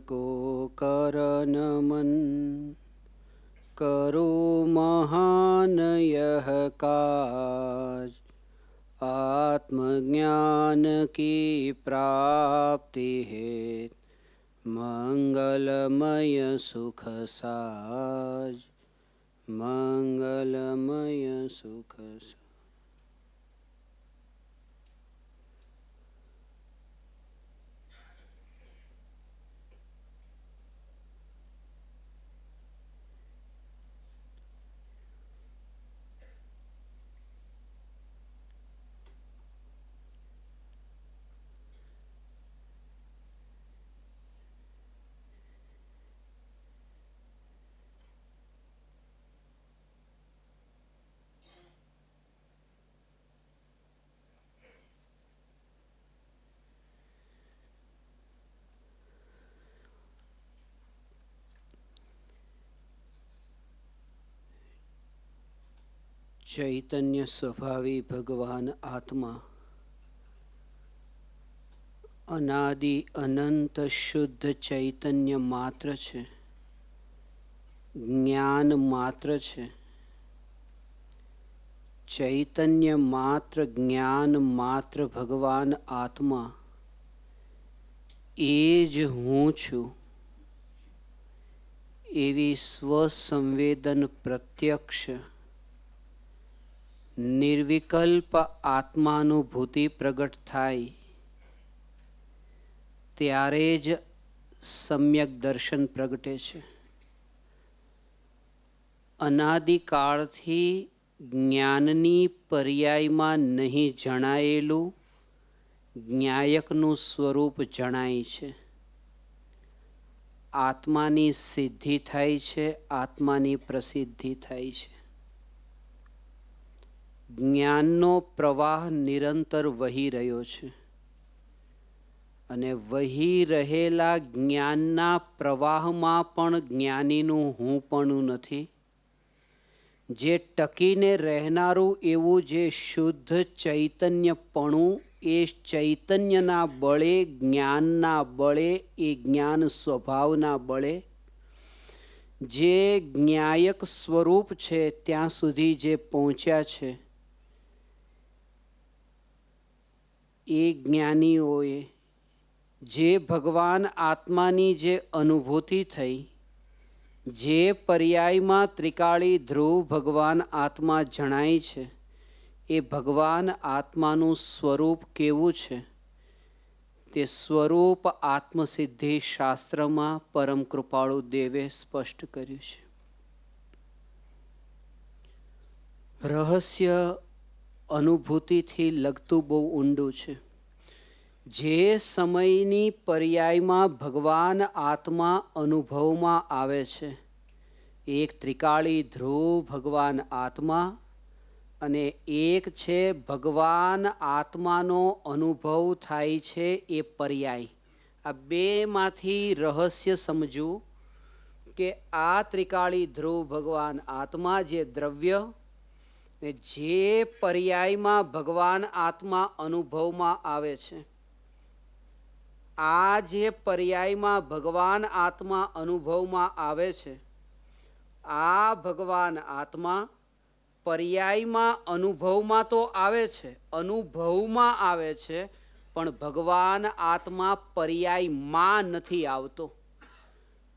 को करनमन करो महान यह काज। आत्मज्ञान की प्राप्ति है मंगलमय सुख साज। मंगलमय सुख साज। चैतन्य स्वभावी भगवान आत्मा अनादि अनंत शुद्ध चैतन्य मात्र छे, ज्ञान मात्र छे। चैतन्य मात्र, ज्ञान मात्र भगवान आत्मा एज हूँ छूं एवी स्वसंवेदन प्रत्यक्ष निर्विकल्प आत्मानुभूति प्रगट थाय त्यारे ज सम्यक दर्शन प्रगटे छे। अनादिकाळथी ज्ञाननी पर्यायमां नहीं जणायेલું ज्ञायकનું સ્વરૂપ જણાય છે। આત્માની સિદ્ધિ થાય છે, આત્માની પ્રસિદ્ધિ થાય છે। જ્ઞાનનો પ્રવાહ નિરંતર વહી રહ્યો છે અને વહી રહેલા જ્ઞાનના પ્રવાહમાં પણ જ્ઞાનીનું હુંપણું નથી। જે ટકીને રહેનારું એવું જે શુદ્ધ ચૈતન્યપણું એ ચૈતન્યના બળે, જ્ઞાનના બળે, એ જ્ઞાન સ્વભાવના બળે જે જ્ઞાયક સ્વરૂપ છે ત્યાં સુધી જે પહોંચ્યા છે એ જ્ઞાનીઓએ જે ભગવાન આત્માની જે અનુભૂતિ થઈ, જે પર્યાયમાં ત્રિકાળી ધ્રુવ ભગવાન આત્મા જણાય છે, એ ભગવાન આત્માનું સ્વરૂપ કેવું છે તે સ્વરૂપ આત્મસિદ્ધિ શાસ્ત્રમાં પરમ કૃપાળુ દેવે સ્પષ્ટ કર્યું છે। રહસ્ય અનુભૂતિથી લગતું બહુ ઊંડું છે। જે સમયની પર્યાયમાં ભગવાન આત્મા અનુભવમાં આવે છે, એક ત્રિકાળી ધ્રુવ ભગવાન આત્મા અને એક છે ભગવાન આત્માનો અનુભવ થાય છે એ પર્યાય। આ બેમાંથી રહસ્ય સમજવું કે આ ત્રિકાળી ધ્રુવ ભગવાન આત્મા જે દ્રવ્ય ને જે પર્યાયમાં ભગવાન આત્મા અનુભવમાં આવે છે, આ જે પર્યાયમાં ભગવાન આત્મા અનુભવમાં આવે છે, આ ભગવાન આત્મા પર્યાયમાં અનુભવમાં તો આવે છે, અનુભવમાં આવે છે, પણ ભગવાન આત્મા પર્યાયમાં નથી આવતો।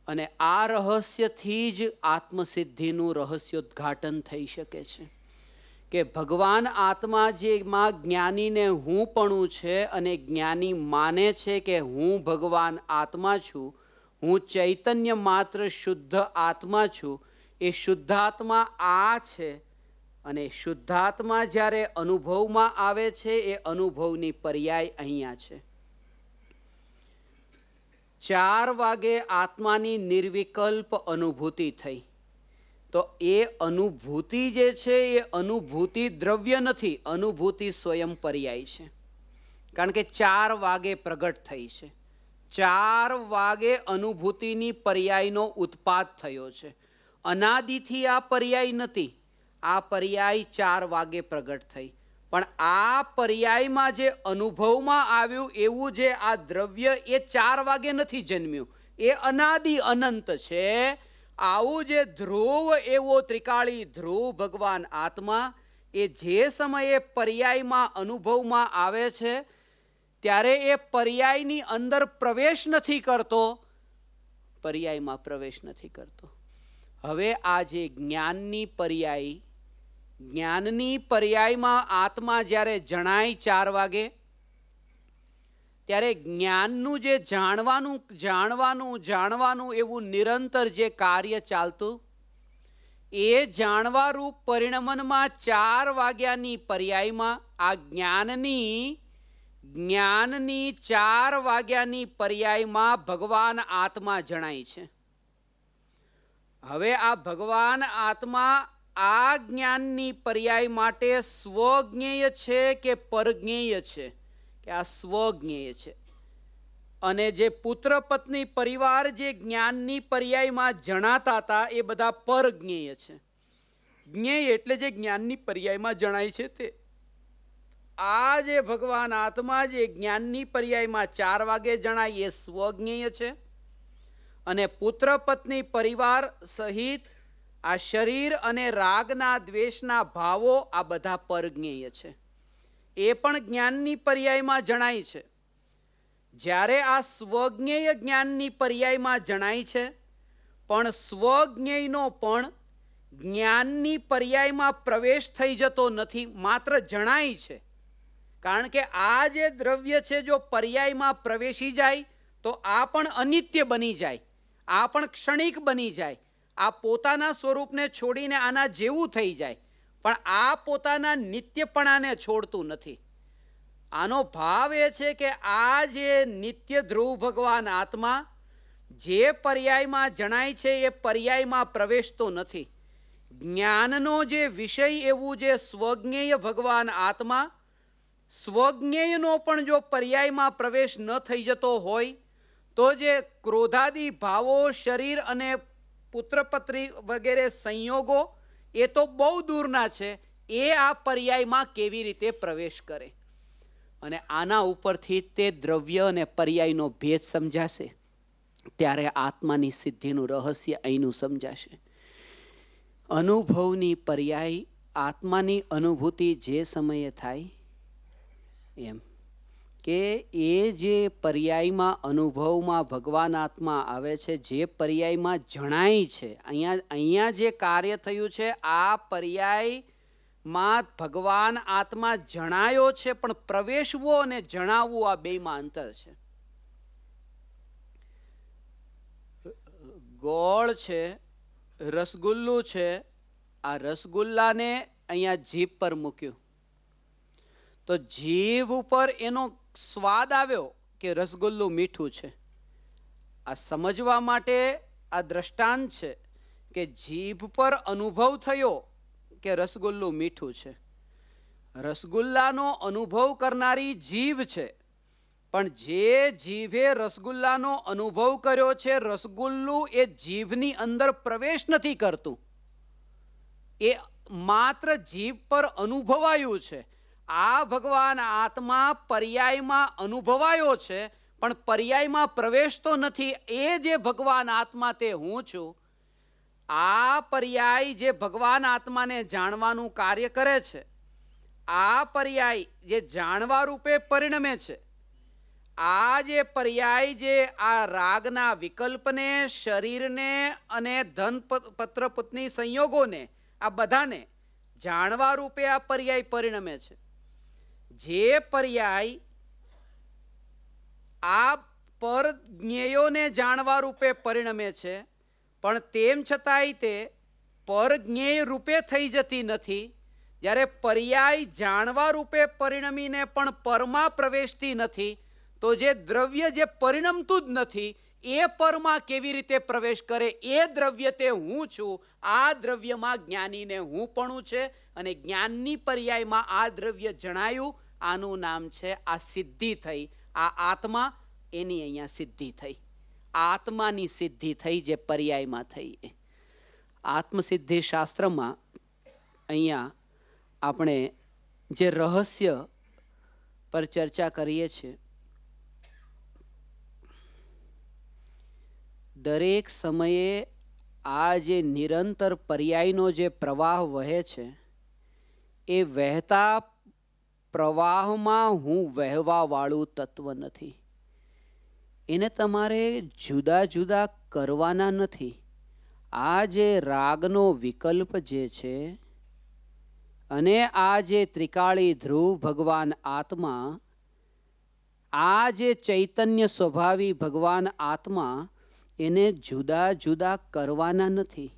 અને આ રહસ્યથી જ આત્મસિદ્ધિનું રહસ્યોદ્ઘાટન થઈ શકે છે કે ભગવાન આત્મા જેમાં જ્ઞાનીને હુંપણું છે અને જ્ઞાની માને છે કે હું ભગવાન આત્મા છું, હું ચૈતન્ય માત્ર શુદ્ધ આત્મા છું, એ શુદ્ધાત્મા આ છે અને શુદ્ધાત્મા જ્યારે અનુભવમાં આવે છે એ અનુભવની પર્યાય અહીંયા છે। 4 વાગે આત્માની નિર્વિકલ્પ અનુભૂતિ થઈ તો એ અનુભૂતિ જે છે એ અનુભૂતિ દ્રવ્ય નથી, અનુભૂતિ સ્વયં પર્યાય છે। કારણ કે 4 વાગે પ્રગટ થઈ છે। 4 વાગે અનુભૂતિની પર્યાયનો ઉત્પાદ થયો છે। અનાદિથી આ પર્યાય નથી, આ પર્યાય 4 વાગે પ્રગટ થઈ, પણ આ પર્યાયમાં જે અનુભવમાં આવ્યું એવું જે આ દ્રવ્ય એ 4 વાગે નથી જન્મ્યું, એ અનાદિ અનંત છે. આવું જે ધ્રુવ એવો ત્રિકાળી ધ્રુવ ભગવાન આત્મા એ જે સમયે પર્યાયમાં અનુભવમાં આવે છે ત્યારે એ પર્યાયની અંદર પ્રવેશ નથી કરતો, પર્યાયમાં પ્રવેશ નથી કરતો. હવે આ જે જ્ઞાનની પર્યાયમાં આત્મા જ્યારે જણાય 4 વાગે, ત્યારે જ્ઞાનનું જે જાણવાનું એવું નિરંતર જે કાર્ય ચાલતું, એ જાણવારૂપ પરિણમનમાં 4 વાગ્યાની પર્યાયમાં આ જ્ઞાનની 4 વાગ્યાની પર્યાયમાં ભગવાન આત્મા જણાય છે. હવે આ ભગવાન આત્મા આ જ્ઞાનની પર્યાય માટે સ્વજ્ઞેય છે કે પરજ્ઞેય છે? કે આ સ્વજ્ઞેય છે. અને જે પુત્ર પત્ની પરિવાર જે જ્ઞાનની પર્યાયમાં જણાતા હતા એ બધા પરજ્ઞેય છે. જ્ઞેય એટલે જે જ્ઞાનની પર્યાયમાં જણાય છે તે. આ જે ભગવાન આત્મા જે જ્ઞાનની પર્યાયમાં 4 વાગે જણાય એ સ્વજ્ઞેય છે. અને પુત્ર પત્ની પરિવાર સહિત આ શરીર અને રાગના દ્વેષના ભાવો આ બધા પરજ્ઞેય છે. એ પણ જ્ઞાનની પર્યાયમાં જણાય છે. જ્યારે આ સ્વજ્ઞેય જ્ઞાનની પર્યાયમાં જણાય છે, પણ સ્વજ્ઞેયનો પણ જ્ઞાનની પર્યાયમાં પ્રવેશ થઈ જતો નથી, માત્ર જણાય છે. કારણ કે આ જે દ્રવ્ય છે જો પર્યાયમાં પ્રવેશી જાય તો આ પણ અનિત્ય બની જાય, આ પણ ક્ષણિક બની જાય, આ પોતાના સ્વરૂપને છોડીને આના જેવું થઈ જાય, પણ આ પોતાના નિત્યપણાને છોડતું નથી. આનો ભાવ એ છે કે આ જે નિત્ય ધ્રુવ ભગવાન આત્મા જે પર્યાયમાં જણાય છે એ પર્યાયમાં પ્રવેશતો નથી. જ્ઞાનનો જે વિષય એવું જે સ્વજ્ઞેય ભગવાન આત્મા, સ્વજ્ઞેયનો પણ જો પર્યાયમાં પ્રવેશ ન થઈ જતો હોય તો જે ક્રોધાદી ભાવો શરીર અને પુત્રપત્રી વગેરે સંયોગો એ તો બહુ દૂરના છે, એ આ પર્યાયમાં કેવી રીતે પ્રવેશ કરે? અને આના ઉપરથી તે દ્રવ્ય અને પર્યાયનો ભેદ સમજાશે ત્યારે આત્માની સિદ્ધિનું રહસ્ય અહીંનું સમજાશે. અનુભવની પર્યાય આત્માની અનુભૂતિ જે સમયે થાય એમ કે એ જે પર્યાયમાં અનુભવમાં ભગવાન આત્મા આવે છે, જે પર્યાયમાં જણાય છે, અહીંયા જે કાર્ય થયું છે આ પર્યાયમાં ભગવાન આત્મા જણાયો છે, પણ પ્રવેશવો અને જણાવવું આ બેયમાં અંતર છે. ગોળ છે, રસગુલ્લું છે, આ રસગુલ્લાને અહીંયા જીભ પર મૂક્યું તો જીભ ઉપર એનો સ્વાદ આવ્યો કે રસગુલ્લું મીઠું છે. આ સમજવા માટે આ દ્રષ્ટાંત છે કે જીભ પર અનુભવ થયો કે રસગુલ્લું મીઠું છે. રસગુલ્લાનો અનુભવ કરનારી જીભ છે, પણ જે જીભે રસગુલ્લાનો અનુભવ કર્યો છે, રસગુલ્લું એ જીભની અંદર પ્રવેશ નથી કરતું, એ માત્ર જીભ પર અનુભવાયું છે. આ ભગવાન આત્મા પર્યાયમાં અનુભવાયો છે, પણ પર્યાયમાં પ્રવેશતો નથી. એ જે ભગવાન આત્મા તે હું છું, આ પર્યાય જે ભગવાન આત્માને જાણવાનું કાર્ય કરે છે, આ પર્યાય જે જાણવા રૂપે પરિણમે છે, આ જે પર્યાય જે આ રાગના વિકલ્પને, શરીરને અને ધન પત્ર પત્ની સંયોગોને આ બધાને જાણવા રૂપે આ પર્યાય પરિણમે છે. જે પર્યાય આ પર જ્ઞેયોને જાણવા રૂપે પરિણમે છે, પણ તેમ છતાંય તે પરજ્ઞેય રૂપે થઈ જતી નથી. જ્યારે પર્યાય જાણવા રૂપે પરિણમીને પણ પરમાં પ્રવેશતી નથી, તો જે દ્રવ્ય જે પરિણમતું જ નથી એ પરમાં કેવી રીતે પ્રવેશ કરે? એ દ્રવ્ય તે હું છું. આ દ્રવ્યમાં જ્ઞાનીને હું પણ છે, અને જ્ઞાનની પર્યાયમાં આ દ્રવ્ય જણાયું. આનું નામ છે આ સિદ્ધિ થઈ. આ આત્મા એની અહીંયા સિદ્ધિ થઈ, આત્માની સિદ્ધિ થઈ જે પર્યાયમાં થઈ. આત્મસિદ્ધિ શાસ્ત્રમાં અહીંયા આપણે જે રહસ્ય પર ચર્ચા કરીએ છીએ, દરેક સમયે આ જે નિરંતર પર્યાયનો જે પ્રવાહ વહે છે, એ વહેતા પ્રવાહમાં હું વહેવાવાળું તત્વ નથી. એને તમારે જુદા જુદા કરવાના નથી. આ જે રાગનો વિકલ્પ જે છે અને આ જે ત્રિકાળી ધ્રુવ ભગવાન આત્મા, આ જે ચૈતન્ય સ્વભાવી ભગવાન આત્મા, એને જુદા જુદા કરવાના નથી,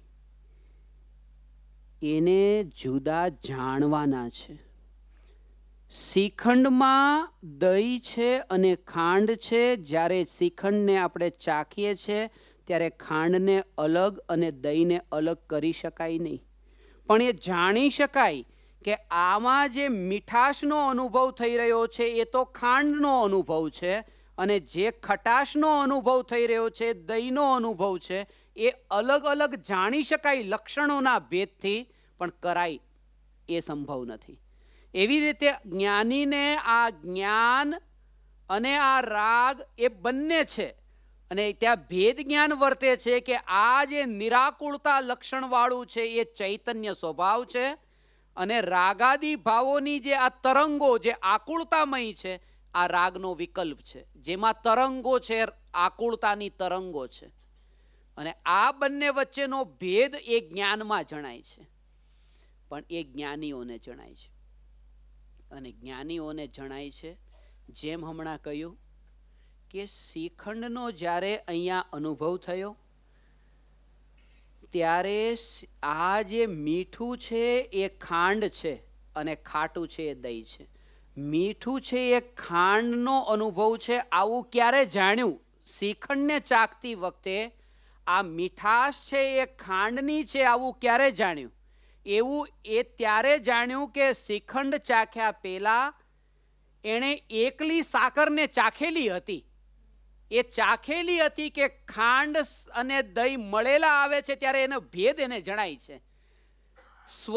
એને જુદા જાણવાના છે. શ્રીખંડમાં દહીં છે અને ખાંડ છે. જ્યારે શ્રીખંડને આપણે ચાખીએ છીએ ત્યારે ખાંડને અલગ અને દહીંને અલગ કરી શકાય નહીં, પણ એ જાણી શકાય કે આમાં જે મીઠાશનો અનુભવ થઈ રહ્યો છે એ તો ખાંડનો અનુભવ છે, અને જે ખટાશનો અનુભવ થઈ રહ્યો છે, દહીંનો અનુભવ છે, એ અલગ અલગ જાણી શકાય લક્ષણોના ભેદથી, પણ કરાય એ સંભવ નથી. એવી રીતે જ્ઞાનીને આ જ્ઞાન અને આ રાગ એ બંને છે, અને ત્યાં ભેદ જ્ઞાન વર્તે છે કે આ જે નિરાકુળતા લક્ષણવાળું છે એ ચૈતન્ય સ્વભાવ છે, અને રાગાદી ભાવોની જે આ તરંગો જે આકુળતામય છે, આ રાગનો વિકલ્પ છે, જેમાં તરંગો છે, આકુળતાની તરંગો છે. અને આ બંને વચ્ચેનો ભેદ એ જ્ઞાનમાં જણાય છે, પણ એ જ્ઞાનીઓને જણાય છે. અને જ્ઞાનીઓને જણાય છે, જેમ હમણાં કહ્યું કે શ્રીખંડનો જ્યારે અહીંયા અનુભવ થયો ત્યારે આ જે મીઠું છે એ ખાંડ છે અને ખાટું છે એ દહીં છે. મીઠું છે એ ખાંડનો અનુભવ છે, આવું ક્યારે જાણ્યું? શ્રીખંડને ચાખતી વખતે આ મીઠાશ છે એ ખાંડની છે, આવું ક્યારે જાણ્યું? એવું એ ત્યારે જાણ્યું કે શ્રીખંડ ચાખ્યા પહેલા એણે એકલી સાકરને ચાખેલી હતી. એ ચાખેલી હતી કે ખાંડ અને દહીં મળેલા આવે છે ત્યારે એનો ભેદ એને જણાય છે. સ્વ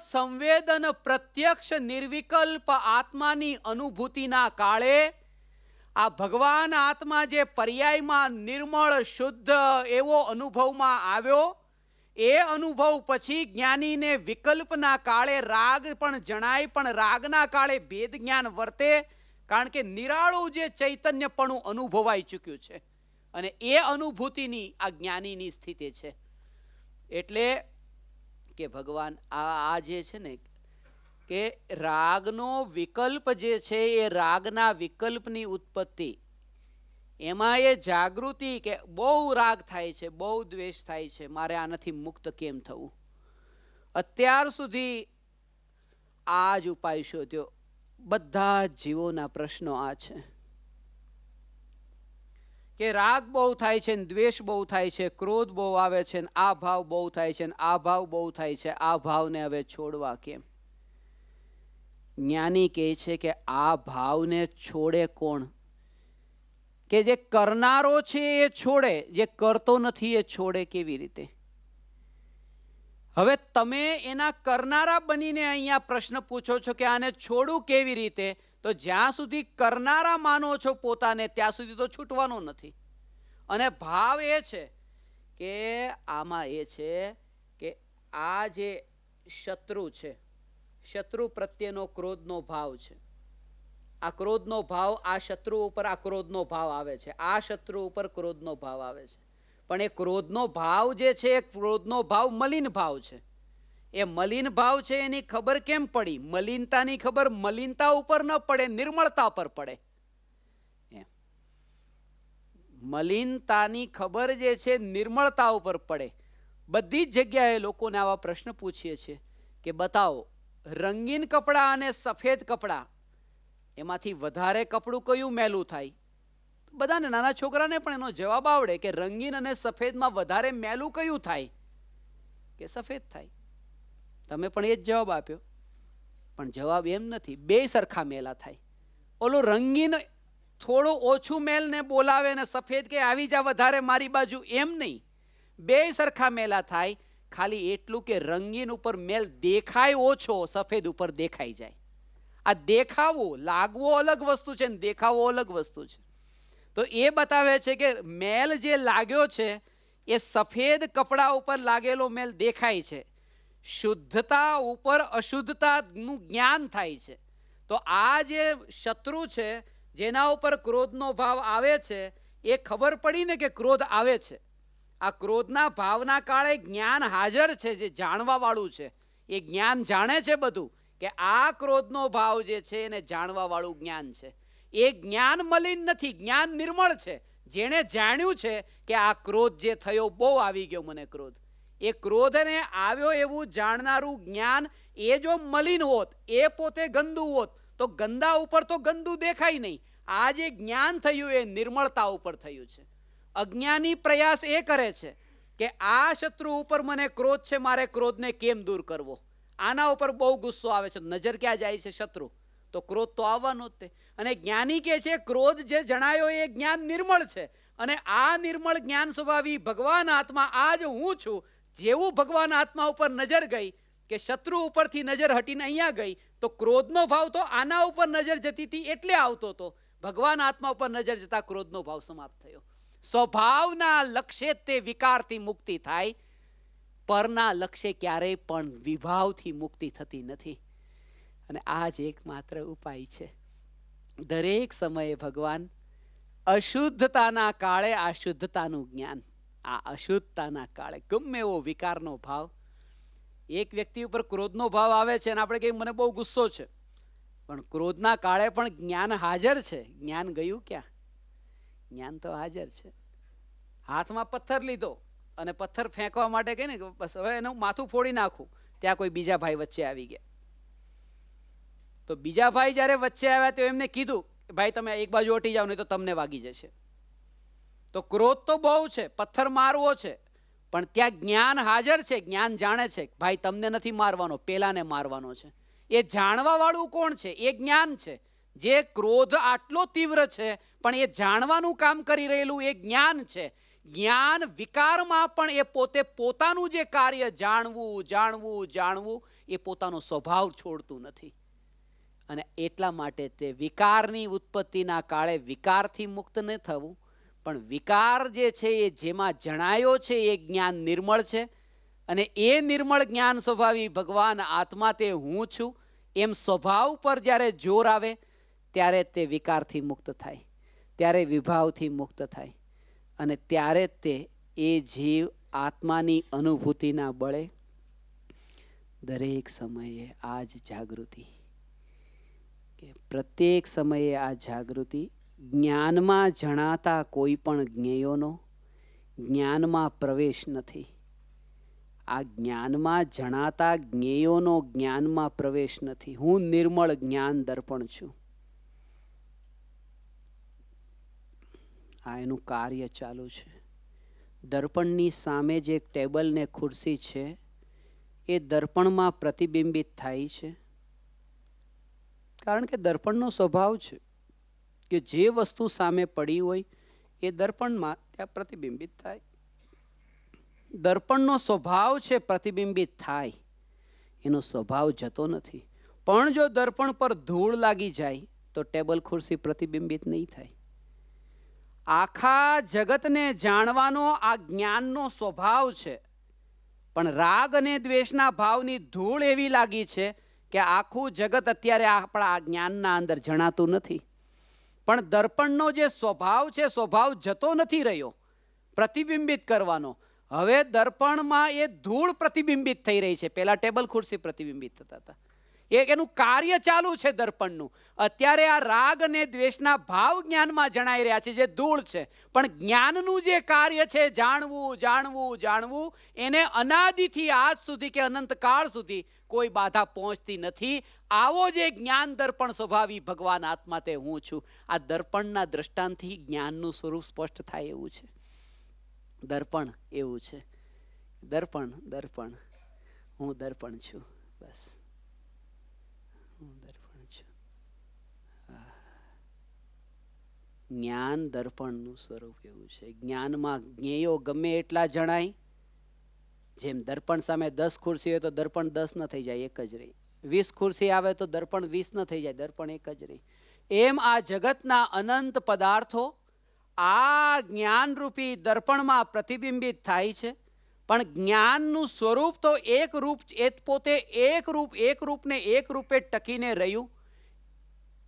સંવેદન પ્રત્યક્ષ નિર્વિકલ્પ આત્માની અનુભૂતિના કાળે આ ભગવાન આત્મા જે પર્યાયમાં નિર્મળ શુદ્ધ એવો અનુભવમાં આવ્યો, એ અનુભવ પછી જ્ઞાનીને વિકલ્પના કાળે રાગ પણ જણાય, પણ રાગના કાળે ભેદ જ્ઞાન વર્તે, કારણ કે નિરાળું જે ચૈતન્યપણું અનુભવાઈ ચૂક્યું છે, અને એ અનુભૂતિની આ જ્ઞાનીની સ્થિતિ છે. એટલે કે ભગવાન આ જે છે ને કે રાગનો વિકલ્પ જે છે એ રાગના વિકલ્પની ઉત્પત્તિ, એમાં એ જાગૃતિ કે બહુ રાગ થાય છે, બહુ દ્વેષ થાય છે, મારે આનાથી મુક્ત કેમ થવું? અત્યાર સુધી આ જ ઉપાય શોધ્યો. બધા જ જીવોના પ્રશ્નો આ છે કે રાગ બહુ થાય છે, દ્વેષ બહુ થાય છે, ક્રોધ બહુ આવે છે, આ ભાવ બહુ થાય છે, આ ભાવ બહુ થાય છે, આ ભાવને હવે છોડવા કેમ? જ્ઞાની કહે છે કે આ ભાવને છોડે કોણ? કે જે કરનારો છે એ છોડે, જે કરતો નથી એ છોડે કેવી રીતે? હવે તમે એના કરનારા બનીને અહીંયા પ્રશ્ન પૂછો છો કે આને છોડું કેવી રીતે? તો જ્યાં સુધી કરનારા માનો છો પોતાને ત્યાં સુધી તો છૂટવાનો નથી. અને ભાવ એ છે કે આમાં એ છે કે આ જે શત્રુ છે, શત્રુ પ્રત્યેનો ક્રોધનો ભાવ છે, આ ક્રોધનો ભાવ આ શત્રુ ઉપર આ ક્રોધનો ભાવ આવે છે, આ શત્રુ ઉપર ક્રોધનો ભાવ આવે છે. પણ એ ક્રોધનો ભાવ જે છે એ ક્રોધનો ભાવ મલિન ભાવ છે. એ મલિન ભાવ છે એની ખબર કેમ પડી? મલિનતાની ખબર મલિનતા ઉપર ન પડે, નિર્મળતા પર પડે. મલિનતાની ખબર જે છે નિર્મળતા ઉપર પડે. બધી જ જગ્યાએ લોકોને આવા પ્રશ્ન પૂછીએ છીએ કે બતાવો રંગીન કપડાં અને સફેદ કપડાં એમાંથી વધારે કપડું કયું મેલું થાય? બધાને, નાના છોકરાને પણ એનો જવાબ આવડે કે રંગીન અને સફેદમાં વધારે મેલું કયું થાય? કે સફેદ થાય. તમે પણ એ જ જવાબ આપ્યો, પણ જવાબ એમ નથી, બે સરખા મેલા થાય. ઓલું રંગીન થોડું ઓછું મેલ ને બોલાવે ને સફેદ કે આવી જા વધારે મારી બાજુ, એમ નહીં, બે સરખા મેલા થાય. ખાલી એટલું કે રંગીન ઉપર મેલ દેખાય ઓછો, સફેદ ઉપર દેખાઈ જાય. આ દેખાવું, લાગવો અલગ વસ્તુ છે ને દેખાવો અલગ વસ્તુ છે. તો એ બતાવે છે કે મેલ જે લાગ્યો છે એ સફેદ કપડા ઉપર લાગેલો મેલ દેખાય છે, શુદ્ધતા ઉપર અશુદ્ધતાનું જ્ઞાન થાય છે. તો આ જે શત્રુ છે જેના ઉપર ક્રોધનો ભાવ આવે છે, એ ખબર પડી ને કે ક્રોધ આવે છે. આ ક્રોધના ભાવના કાળે જ્ઞાન હાજર છે, જે જાણવા વાળું છે. એ જ્ઞાન જાણે છે બધું કે આ ક્રોધનો ભાવ જે છે એને જાણવા વાળું જ્ઞાન છે. એ જ્ઞાન મલિન નથી, જ્ઞાન નિર્મળ છે. જેણે જાણ્યું છે કે આ ક્રોધ જે થયો બહુ આવી ગયો મને ક્રોધ, એ ક્રોધને આવ્યો એવું જાણનારું જ્ઞાન એ જો મલિન હોત, એ પોતે ગંદુ હોત, તો ગંદા ઉપર તો ગંદુ દેખાય નહીં. આ જે જ્ઞાન થયું એ નિર્મળતા ઉપર થયું છે. અજ્ઞાની પ્રયાસ એ કરે છે કે આ શત્રુ ઉપર મને ક્રોધ છે, મારે ક્રોધને કેમ દૂર કરવો. આના ઉપર બહુ ગુસ્સો આવે છે, નજર ક્યાં જાય છે? શત્રુ. તો ક્રોધ તો આવવાનો જ તે. અને જ્ઞાની કહે છે ક્રોધ જે જણાયો એ જ્ઞાન નિર્મળ છે, અને આ નિર્મળ જ્ઞાન સ્વભાવી ભગવાન આત્મા આ જ હું છું. જેવું ભગવાન આત્મા ઉપર નજર ગઈ કે શત્રુ ઉપરથી નજર હટીને અહીંયા ગઈ, તો ક્રોધનો ભાવ તો આના ઉપર નજર જતી હતી એટલે આવતો હતો. ભગવાન આત્મા ઉપર નજર જતા ક્રોધનો ભાવ સમાપ્ત થયો. સ્વભાવના લક્ષ્ય તે વિકારથી મુક્તિ થાય, પરના લક્ષ્ય ક્યારેય પણ વિભાવથી મુક્તિ થતી નથી. અને આ જ એકમાત્ર ઉપાય છે. દરેક સમયે ભગવાન અશુદ્ધતાના કાળે આ શુદ્ધતાનું જ્ઞાન, આ અશુદ્ધતાના કાળે ગમે એવો વિકારનો ભાવ, એક વ્યક્તિ ઉપર ક્રોધનો ભાવ આવે છે અને આપણે કહીએ મને બહુ ગુસ્સો છે, પણ ક્રોધના કાળે પણ જ્ઞાન હાજર છે. જ્ઞાન ગયું ક્યાં? જ્ઞાન તો હાજર છે. હાથમાં પથ્થર લીધો અને પથ્થર ફેંકવા માટે કહે ને બસ હવે એનું માથું ફોડી નાખું, ત્યાં કોઈ બીજા ભાઈ વચ્ચે આવી ગયા. તો બીજા ભાઈ જ્યારે વચ્ચે આવ્યા તો એમને કીધું ભાઈ તમે એક બાજુ હટી જાઓ નહીં તો તમને વાગી જશે. તો ક્રોધ તો બહુ છે, પથ્થર મારવો છે, પણ ત્યાં જ્ઞાન હાજર છે. જ્ઞાન જાણે છે ભાઈ તમને નથી મારવાનો, પેલાને મારવાનો છે. એ જાણવા વાળું કોણ છે? એ જ્ઞાન છે. જે ક્રોધ આટલો તીવ્ર છે પણ એ જાણવાનું કામ કરી રહેલું એ જ્ઞાન છે. જ્ઞાન વિકારમાં પણ એ પોતે પોતાનું જે કાર્ય જાણવું જાણવું જાણવું એ પોતાનો સ્વભાવ છોડતું નથી. અને એટલા માટે તે વિકારની ઉત્પત્તિના કાળે વિકારથી મુક્ત ન થવું, પણ વિકાર જે છે એ જેમાં જણાયો છે એ જ્ઞાન નિર્મળ છે. અને એ નિર્મળ જ્ઞાન સ્વભાવી ભગવાન આત્મા તે હું છું એમ સ્વભાવ પર જ્યારે જોર આવે ત્યારે તે વિકારથી મુક્ત થાય, ત્યારે વિભાવથી મુક્ત થાય. અને ત્યારે તે એ જીવ આત્માની અનુભૂતિના બળે દરેક સમયે આ જ જાગૃતિ, કે પ્રત્યેક સમયે આ જાગૃતિ જ્ઞાનમાં જણાતા કોઈ પણ જ્ઞેયોનો જ્ઞાનમાં પ્રવેશ નથી. આ જ્ઞાનમાં જણાતા જ્ઞેયોનો જ્ઞાનમાં પ્રવેશ નથી. હું નિર્મળ જ્ઞાન દર્પણ છું. આ એનું કાર્ય ચાલુ છે. દર્પણની સામે જે ટેબલ ને ખુરશી છે એ દર્પણમાં પ્રતિબિંબિત થાય છે, કારણ કે દર્પણનો સ્વભાવ છે કે જે વસ્તુ સામે પડી હોય એ દર્પણમાં ત્યાં પ્રતિબિંબિત થાય. દર્પણનો સ્વભાવ છે પ્રતિબિંબિત થાય, એનો સ્વભાવ જતો નથી. પણ જો દર્પણ પર ધૂળ લાગી જાય તો ટેબલ ખુરશી પ્રતિબિંબિત નહીં થાય. આખા જગતને જાણવાનો આ જ્ઞાનનો સ્વભાવ છે, પણ રાગ અને દ્વેષના ભાવની ધૂળ એવી લાગી છે કે આખું જગત અત્યારે આપણા આ જ્ઞાનના અંદર જણાતું નથી. પણ દર્પણનો જે સ્વભાવ છે, સ્વભાવ જતો નથી રહ્યો પ્રતિબિંબિત કરવાનો. હવે દર્પણમાં એ ધૂળ પ્રતિબિંબિત થઈ રહી છે. પહેલા ટેબલ ખુરશી પ્રતિબિંબિત થતા હતા. એનું કાર્ય ચાલુ છે દર્પણનું. અત્યારે આ રાગ અને દ્વેષના ભાવ જ્ઞાનમાં જણાઈ રહ્યા છે, જે ધૂળ છે. પણ જ્ઞાનનું જે કાર્ય છે જાણવું જાણવું જાણવું, એને અનાદિથી આજ સુધી કે અનંતકાળ સુધી કોઈ બાધા પહોંચતી નથી. આવો જે જ્ઞાન દર્પણ સ્વભાવી ભગવાન આત્મા તે હું છું, આ દર્પણના દ્રષ્ટાંતથી જ્ઞાનનું સ્વરૂપ સ્પષ્ટ થાય એવું છે. દર્પણ એવું છે. દર્પણ દર્પણ હું દર્પણ છું. બસ હું દર્પણ છું. જ્ઞાન દર્પણનું સ્વરૂપ એવું છે. જ્ઞાનમાં જ્ઞેયો ગમે એટલા જણાય. જેમ દર્પણ સામે 10 ખુરશી હોય તો દર્પણ 10 ન થઈ જાય, એક જ રહી. 20 ખુરશી આવે તો દર્પણ 20 ન થઈ જાય, દર્પણ એક જ રહે. એમ આ જગતના અનંત પદાર્થો આ જ્ઞાનરૂપી દર્પણમાં પ્રતિબિંબિત થાય છે. પણ જ્ઞાનનું સ્વરૂપ તો એક રૂપ, એ પોતે એક રૂપને એક રૂપે ટકીને રહ્યું.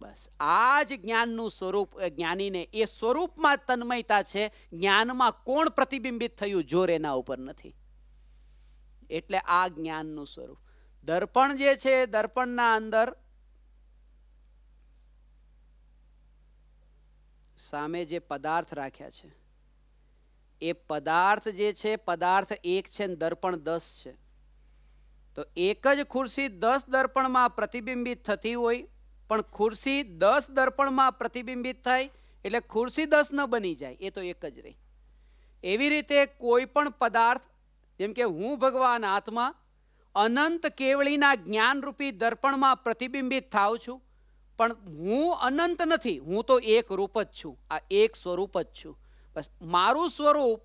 બસ આ જ જ્ઞાનનું સ્વરૂપ, જ્ઞાનીને એ સ્વરૂપમાં તન્મયતા છે. જ્ઞાનમાં કોણ પ્રતિબિંબિત થયું જોર એના ઉપર નથી. એટલે આ જ્ઞાનનું સ્વરૂપ. દર્પણ જે છે, દર્પણના અંદર સામે જે પદાર્થ રાખ્યા છે, એ પદાર્થ જે છે, પદાર્થ એક છે ને દર્પણ 10 છે. તો એક જ ખુરશી 10 દર્પણમાં પ્રતિબિંબિત થતી હોય, પણ ખુરશી 10 દર્પણમાં પ્રતિબિંબિત થાય એટલે ખુરશી 10 ન બની જાય, એ તો એક જ રહી. એવી રીતે કોઈ પણ પદાર્થ, જેમ કે હું ભગવાન આત્મા અનંત કેવળીના જ્ઞાનરૂપી દર્પણમાં પ્રતિબિંબિત થાઉં છું, પણ હું અનંત નથી, હું તો એક રૂપ જ છું, આ એક સ્વરૂપ જ છું. બસ મારું સ્વરૂપ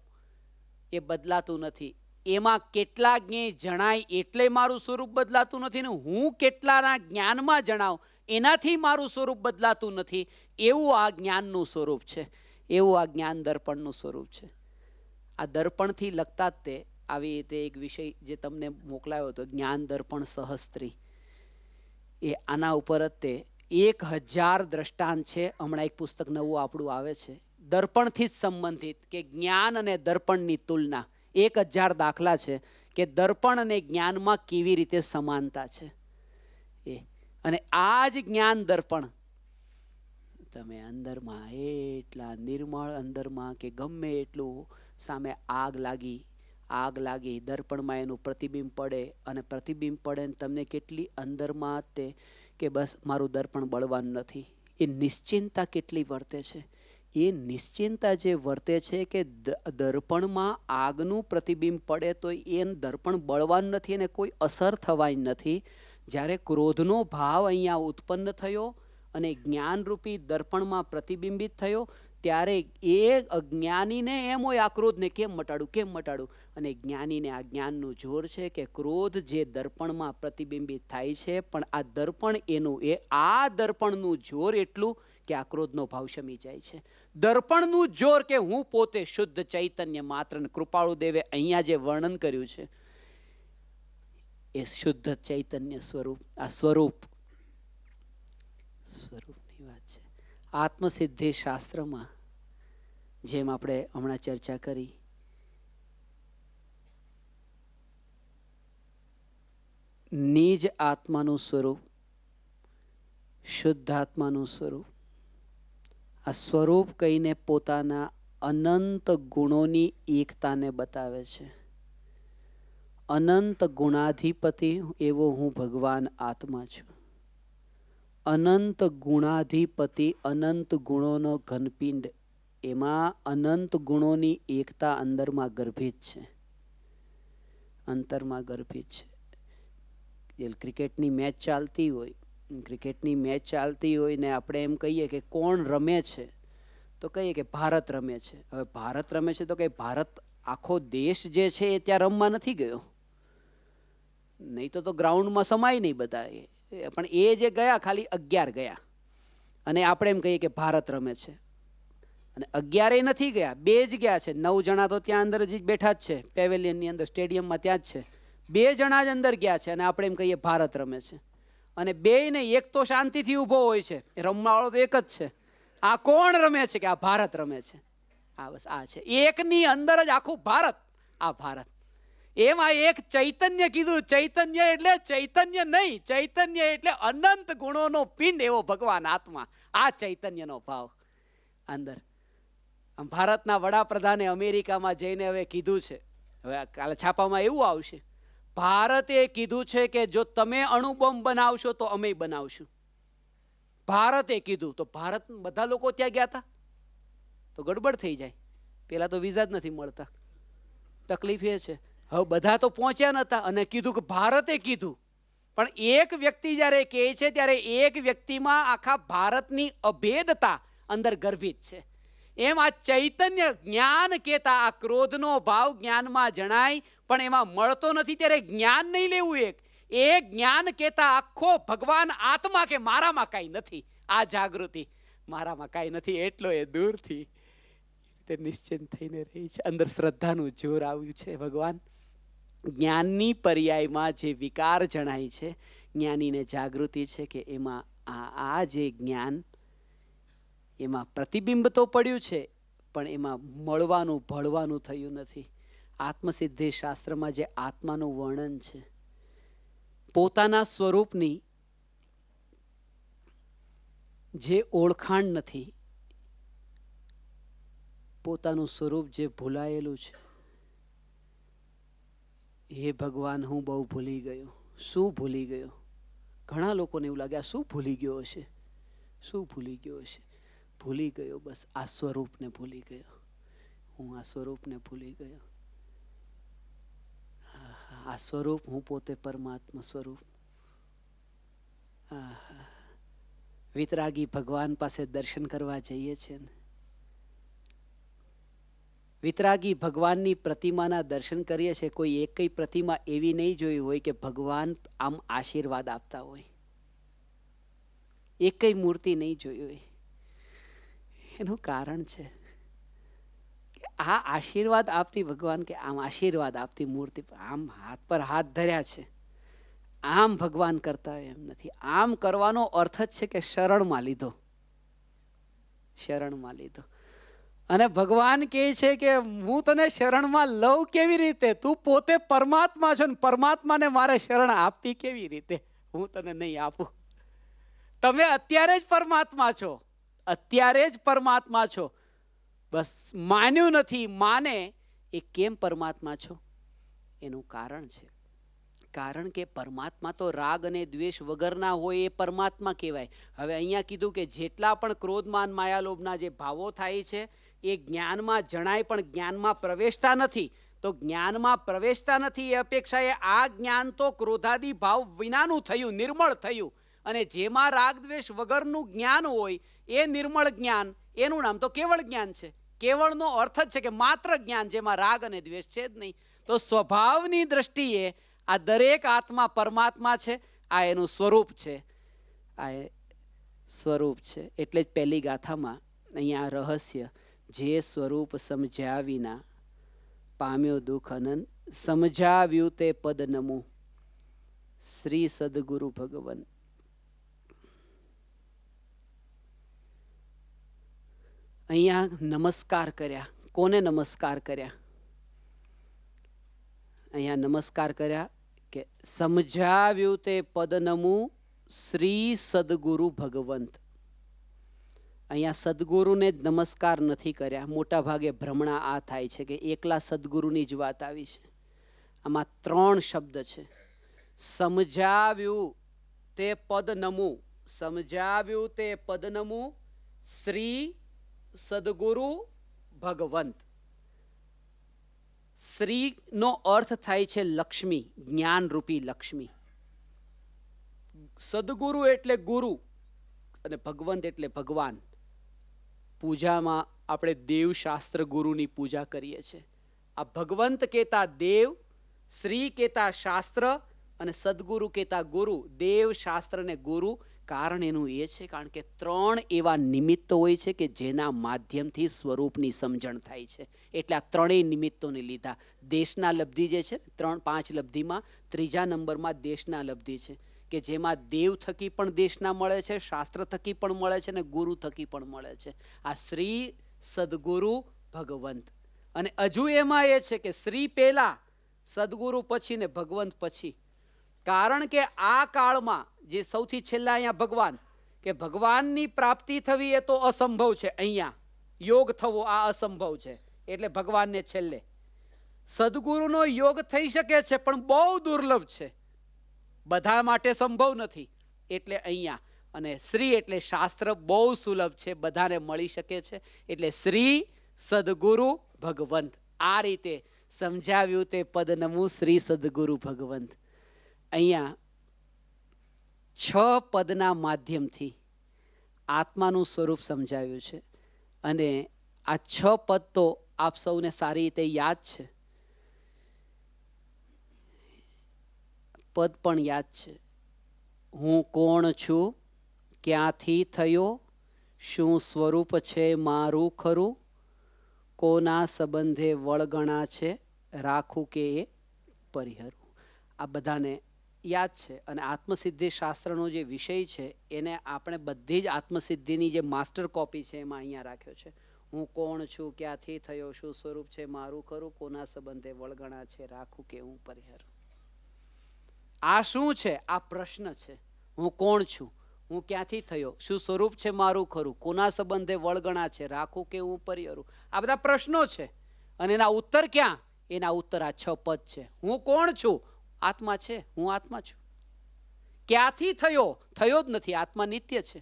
એ બદલાતું નથી. એમાં કેટલા જ્ઞેય જણાય એટલે મારું સ્વરૂપ બદલાતું નથી ને હું કેટલાના જ્ઞાનમાં જણાવ એનાથી મારું સ્વરૂપ બદલાતું નથી. એવું આ જ્ઞાનનું સ્વરૂપ છે, એવું આ જ્ઞાન દર્પણનું સ્વરૂપ છે. આ દર્પણથી લગતા જ તે આવી રીતે એક વિષય જે તમને મોકલાયો હતો, જ્ઞાન દર્પણ સહસ્ત્રી, એ આના ઉપર જ તે 1000 દ્રષ્ટાંત છે. હમણાં એક પુસ્તક નવું આપણું આવે છે દર્પણથી જ સંબંધિત, કે જ્ઞાન અને દર્પણની તુલના. 1000 દાખલા છે કે દર્પણ અને જ્ઞાનમાં કેવી રીતે સમાનતા છે. અને આ જ જ્ઞાન દર્પણ તમે અંદરમાં એટલા નિર્મળ, અંદરમાં કે ગમે એટલું સામે આગ લાગી દર્પણમાં એનું પ્રતિબિંબ પડે, અને પ્રતિબિંબ પડે ને તમને કેટલી અંદરમાં તે કે બસ મારું દર્પણ બળવાનું નથી, એ નિશ્ચિંતા કેટલી વર્તે છે. એ નિશ્ચિંતા જે વર્તે છે કે દર્પણમાં આગનું પ્રતિબિંબ પડે તો એ દર્પણ બળવાનું નથી, એને કોઈ અસર થવાની નથી. જ્યારે ક્રોધનો ભાવ અહીંયા ઉત્પન્ન થયો અને જ્ઞાનરૂપી દર્પણમાં પ્રતિબિંબિત થયો, ત્યારે એ અજ્ઞાનીને એમ હોય આ ક્રોધને કેમ મટાડું. અને જ્ઞાનીને આ જ્ઞાનનું જોર છે કે ક્રોધ જે દર્પણમાં પ્રતિબિંબિત થાય છે, પણ આ દર્પણ એનું આ દર્પણનું જોર એટલું કે આ ક્રોધનો ભાવ શમી જાય છે. દર્પણનું જોર કે હું પોતે શુદ્ધ ચૈતન્ય માત્ર, કૃપાળુ દેવે અહીંયા જે વર્ણન કર્યું છે એ શુદ્ધ ચૈતન્ય સ્વરૂપ, આ સ્વરૂપની વાત છે. આત્મસિદ્ધિ શાસ્ત્રમાં જેમ આપણે હમણાં ચર્ચા કરી, નિજ આત્માનું સ્વરૂપ, શુદ્ધ આત્માનું સ્વરૂપ, આ સ્વરૂપ કહીને પોતાના અનંત ગુણોની એકતાને બતાવે છે. અનંત ગુણાધિપતિ એવો હું ભગવાન આત્મા છું. અનંત ગુણાધિપતિ, અનંત ગુણોનો ઘનપિંડ, એમાં અનંત ગુણોની એકતા અંદરમાં ગર્ભિત છે, અંતરમાં ગર્ભિત છે. ક્રિકેટની મેચ ચાલતી હોય ને આપણે એમ કહીએ કે કોણ રમે છે, તો કહીએ કે ભારત રમે છે. હવે ભારત રમે છે તો કે ભારત આખો દેશ જે છે એ ત્યાં રમવા નથી ગયો, નહીં તો ગ્રાઉન્ડમાં સમાય નહીં બધા. પણ એ જે ગયા ખાલી 11 ગયા, અને આપણે એમ કહીએ કે ભારત રમે છે. અને 11 નથી ગયા, 2 જ ગયા છે. 9 જણા તો ત્યાં અંદર જ બેઠા જ છે, પેવેલિયનની અંદર, સ્ટેડિયમમાં ત્યાં જ છે. 2 જણા જ અંદર ગયા છે અને આપણે એમ કહીએ ભારત રમે છે. અને 2 ને એક તો શાંતિથી ઊભો હોય છે, રમવાવાળો તો એક જ છે. આ કોણ રમે છે? કે આ ભારત રમે છે. આ બસ આ છે, એકની અંદર જ આખું ભારત, આ ભારત. એમાં એક ચૈતન્ય કીધું. ચૈતન્ય એટલે ચૈતન્ય નહીં, ચૈતન્ય એટલે અનંત ગુણોનો પિંડ એવો ભગવાન આત્મા. આ ચૈતન્યનો ભાવ અંદર. ભારતના વડાપ્રધાને અમેરિકામાં જઈને હવે કીધું છે, હવે કાલે છાપામાં એવું આવશે, ભારતે કીધું છે કે જો તમે અણુબોમ્બ બનાવશો તો અમે બનાવશું. ભારતે કીધું. તો ભારત બધા લોકો ત્યાં ગયા હતા તો ગડબડ થઈ જાય. પેલા તો વિઝા જ નથી મળતા, તકલીફ એ છે. હવે બધા તો પહોંચ્યા નતા અને કીધું કે ભારતે કીધું. પણ એક વ્યક્તિ જ્યારે કહે છે ત્યારે એક વ્યક્તિમાં આખા ભારતની અભેદતા અંદર ગર્ભિત છે. એમ આ ચૈતન્ય જ્ઞાન કહેતા આ ક્રોધનો ભાવ જ્ઞાનમાં જણાય, પણ એમાં મળતો નથી. ત્યારે જ્ઞાન નહીં લેવું, એ જ્ઞાન કહેતા આખો ભગવાન આત્મા કે મારામાં કાંઈ નથી, આ જાગૃતિ મારામાં કાંઈ નથી એટલો એ દૂરથી તે નિશ્ચિંત થઈને રહી છે. અંદર શ્રદ્ધાનું જોર આવ્યું છે. ભગવાન જ્ઞાનની પર્યાયમાં જે વિકાર જણાય છે, જ્ઞાનીને જાગૃતિ છે કે એમાં આ જે જ્ઞાન એમાં પ્રતિબિંબ તો પડ્યું છે, પણ એમાં મળવાનું ભળવાનું થયું નથી. આત્મસિદ્ધિ શાસ્ત્રમાં જે આત્માનું વર્ણન છે, પોતાના સ્વરૂપની જે ઓળખાણ નથી, પોતાનું સ્વરૂપ જે ભૂલાયેલું છે, હે ભગવાન હું બહુ ભૂલી ગયો. શું ભૂલી ગયો? ઘણા લોકોને એવું લાગે આ શું ભૂલી ગયો હશે, શું ભૂલી ગયો હશે? ભૂલી ગયો બસ આ સ્વરૂપને ભૂલી ગયો. હું આ સ્વરૂપને ભૂલી ગયો. આ સ્વરૂપ હું પોતે પરમાત્મા સ્વરૂપ. વિતરાગી ભગવાન પાસે દર્શન કરવા જઈએ છીએ ને, વિતરાગી ભગવાનની પ્રતિમાના દર્શન કરીએ છીએ. કોઈ એકય પ્રતિમા એવી નહીં જોઈ હોય કે ભગવાન આમ આશીર્વાદ આપતા હોય, એકય મૂર્તિ નહીં જોઈ હોય. એનું કારણ છે કે આ આશીર્વાદ આપતી ભગવાન કે આમ આશીર્વાદ આપતી મૂર્તિ આમ હાથ પર હાથ ધર્યા છે, આમ ભગવાન કરતા એમ નથી. આમ કરવાનો અર્થ જ છે કે શરણમાં લીધો, શરણમાં લીધો. અને ભગવાન કહે છે કે હું તને શરણમાં લઉં કેવી રીતે? તું પોતે પરમાત્મા છો ને પરમાત્માને મારે શરણ આપતી કેવી રીતે? હું તને નહીં આપું. તમે અત્યારે જ પરમાત્મા છો, અત્યારે જ પરમાત્મા છો. બસ માન્યું નથી. માને એ કેમ પરમાત્મા છો? એનું કારણ છે. કારણ કે પરમાત્મા તો રાગ અને દ્વેષ વગરના હોય એ પરમાત્મા કહેવાય. હવે અહીંયા કીધું કે જેટલા પણ ક્રોધ માન માયા લોભના જે ભાવો થાય છે એ જ્ઞાનમાં જણાય પણ જ્ઞાનમાં પ્રવેશતા નથી. તો જ્ઞાનમાં પ્રવેશતા નથી એ અપેક્ષાએ આ જ્ઞાન તો ક્રોધાદી ભાવ વિનાનું થયું, નિર્મળ થયું. અને જેમાં રાગ દ્વેષ વગરનું જ્ઞાન હોય એ નિર્મળ જ્ઞાન, એનું નામ તો કેવળ જ્ઞાન છે. કેવળનો અર્થ જ છે કે માત્ર જ્ઞાન જેમાં રાગ અને દ્વેષ છે જ નહીં. તો સ્વભાવની દ્રષ્ટિએ આ દરેક આત્મા પરમાત્મા છે. આ એનું સ્વરૂપ છે, આ સ્વરૂપ છે. એટલે જ પહેલી ગાથામાં અહીંયા રહસ્ય, જે સ્વરૂપ સમજ્યા વિના પામ્યો દુઃખ અનંત, સમજાવ્યું તે પદ નમું શ્રી સદગુરુ ભગવન. અહીંયા નમસ્કાર કર્યા. કોને નમસ્કાર કર્યા? અહીંયા નમસ્કાર કર્યા કે સમજાવ્યું તે પદ નમું શ્રી સદગુરુ ભગવંત. અહીંયા સદગુરુને જ નમસ્કાર નથી કર્યા. મોટા ભાગે ભ્રમણા આ થાય છે કે એકલા સદગુરુની જ વાત આવી છે. આમાં 3 શબ્દ છે. સમજાવ્યું તે પદ નમું, સમજાવ્યું તે પદ નમું શ્રી સદગુરુ ભગવંત. શ્રી નો અર્થ થાય છે લક્ષ્મી, જ્ઞાન રૂપી લક્ષ્મી. સદગુરુ એટલે ગુરુ અને ભગવંત એટલે ભગવાન. પૂજામાં આપણે દેવ શાસ્ત્ર ગુરુની પૂજા કરીએ છીએ. આ ભગવંત કહેતા દેવ, શ્રી કહેતા શાસ્ત્ર અને સદગુરુ કહેતા ગુરુ. દેવ, શાસ્ત્ર ને ગુરુ. કારણ એનું એ છે કારણ કે 3 એવા નિમિત્તો હોય છે કે જેના માધ્યમથી સ્વરૂપની સમજણ થાય છે. એટલે આ 3 નિમિત્તોને લીધા. દેશના લબ્ધિ જે છે 3-5 લબ્ધિમાં 3જા નંબરમાં દેશના લબ્ધિ છે કે જેમાં દેવ થકી પણ દેશના મળે છે, શાસ્ત્ર થકી પણ મળે છે અને ગુરુ થકી પણ મળે છે. આ શ્રી સદગુરુ ભગવંત. અને હજુ એમાં એ છે કે શ્રી પહેલા, સદગુરુ પછી ને ભગવંત પછી. કારણ કે આ કાળમાં જે સૌથી છેલ્લા અહીંયા ભગવાન, કે ભગવાનની પ્રાપ્તિ થવી એ તો અસંભવ છે. અહીંયા યોગ થવો આ અસંભવ છે. એટલે ભગવાનને છેલ્લે. સદગુરુનો યોગ થઈ શકે છે પણ બહુ દુર્લભ છે, બધા માટે સંભવ નથી. એટલે અહીંયા અને શ્રી એટલે શાસ્ત્ર બહુ સુલભ છે, બધાને મળી શકે છે. એટલે શ્રી સદગુરુ ભગવંત. આ રીતે સમજાવ્યું તે પદ નમું શ્રી સદગુરુ ભગવંત. અહીંયા 6 પદના માધ્યમથી આત્માનું સ્વરૂપ સમજાવ્યું છે. અને આ 6 પદ તો આપ સૌને સારી રીતે યાદ છે. પદ પણ યાદ છે. હું કોણ છું, ક્યાંથી થયો, શું સ્વરૂપ છે મારું ખરું, કોના સંબંધે વળગણા છે, રાખું કે એ પરિહરું. આ બધાને યાદ છે. અને આત્મસિદ્ધિ શાસ્ત્રનો જે વિષય છે એને આપણે બધી જ આત્મસિદ્ધિની જે માસ્ટર કોપી છે એમાં અહીંયા રાખ્યો છે. હું કોણ છું, ક્યાંથી થયો, શું સ્વરૂપ છે મારું ખરું, કોના સંબંધે વળગણા છે, રાખું કે હું પરિહરું. આ શું છે? આ પ્રશ્ન છે. હું કોણ છું, હું ક્યાંથી થયો, શું સ્વરૂપ છે મારું ખરું, કોના સંબંધે વળગણા છે, રાખું કે હું પરિહરું. આ બધા પ્રશ્નો છે. અને એના ઉત્તર ક્યાં? એના ઉત્તર આ 6 પદ છે. હું કોણ છું? આત્મા છે, હું આત્મા છું. ક્યાંથી થયો? થયો જ નથી, આત્મા નિત્ય છે.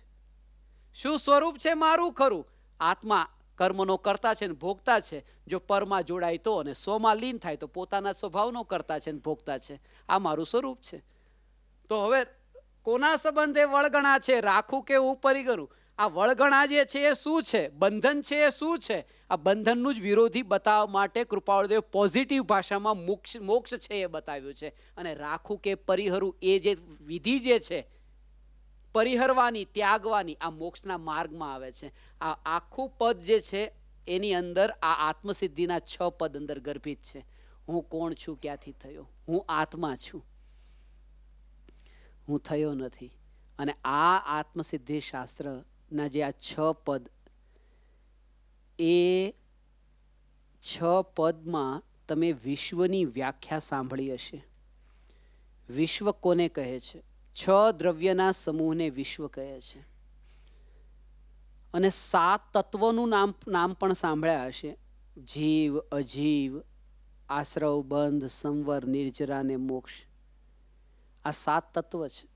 શું સ્વરૂપ છે મારું ખરું? આત્મા કર્મનો કરતા છે ને ભોગતા છે. જો પરમાં જોડાય તો, અને સ્વમાં લીન થાય તો પોતાના સ્વભાવનો કરતા છે ને ભોગતા છે. આ મારું સ્વરૂપ છે. તો હવે કોના સંબંધે વળગણા છે, રાખું કે હું પરિહરું. આ વળગણા જે છે એ શું છે? બંધન છે એ શું છે? આ બંધનનું જ વિરોધી બતાવવા માટે કૃપાળુદેવ પોઝિટિવ ભાષામાં મોક્ષ છે એ બતાવ્યું છે. અને રાખું કે પરિહરું એ જે વિધિ જે છે પરિહરવાની, ત્યાગવાની, આ મોક્ષના માર્ગમાં આવે છે. આ આખું પદ જે છે એની અંદર આ આત્મસિદ્ધિના 6 પદ અંદર ગર્ભિત છે. હું કોણ છું, ક્યાંથી થયો, હું આત્મા છું, હું થયો નથી. અને આ આત્મસિદ્ધિ શાસ્ત્રના જે આ 6 પદ, એ 6 પદમાં તમે વિશ્વની વ્યાખ્યા સાંભળી હશે. વિશ્વ કોને કહે છે? 6 દ્રવ્યના સમૂહને વિશ્વ કહે છે. અને 7 તત્વોનું નામ પણ સાંભળ્યા હશે. જીવ, અજીવ, આશ્રવ, બંધ, સંવર, નિર્જરા ને મોક્ષ. આ 7 તત્વ છે.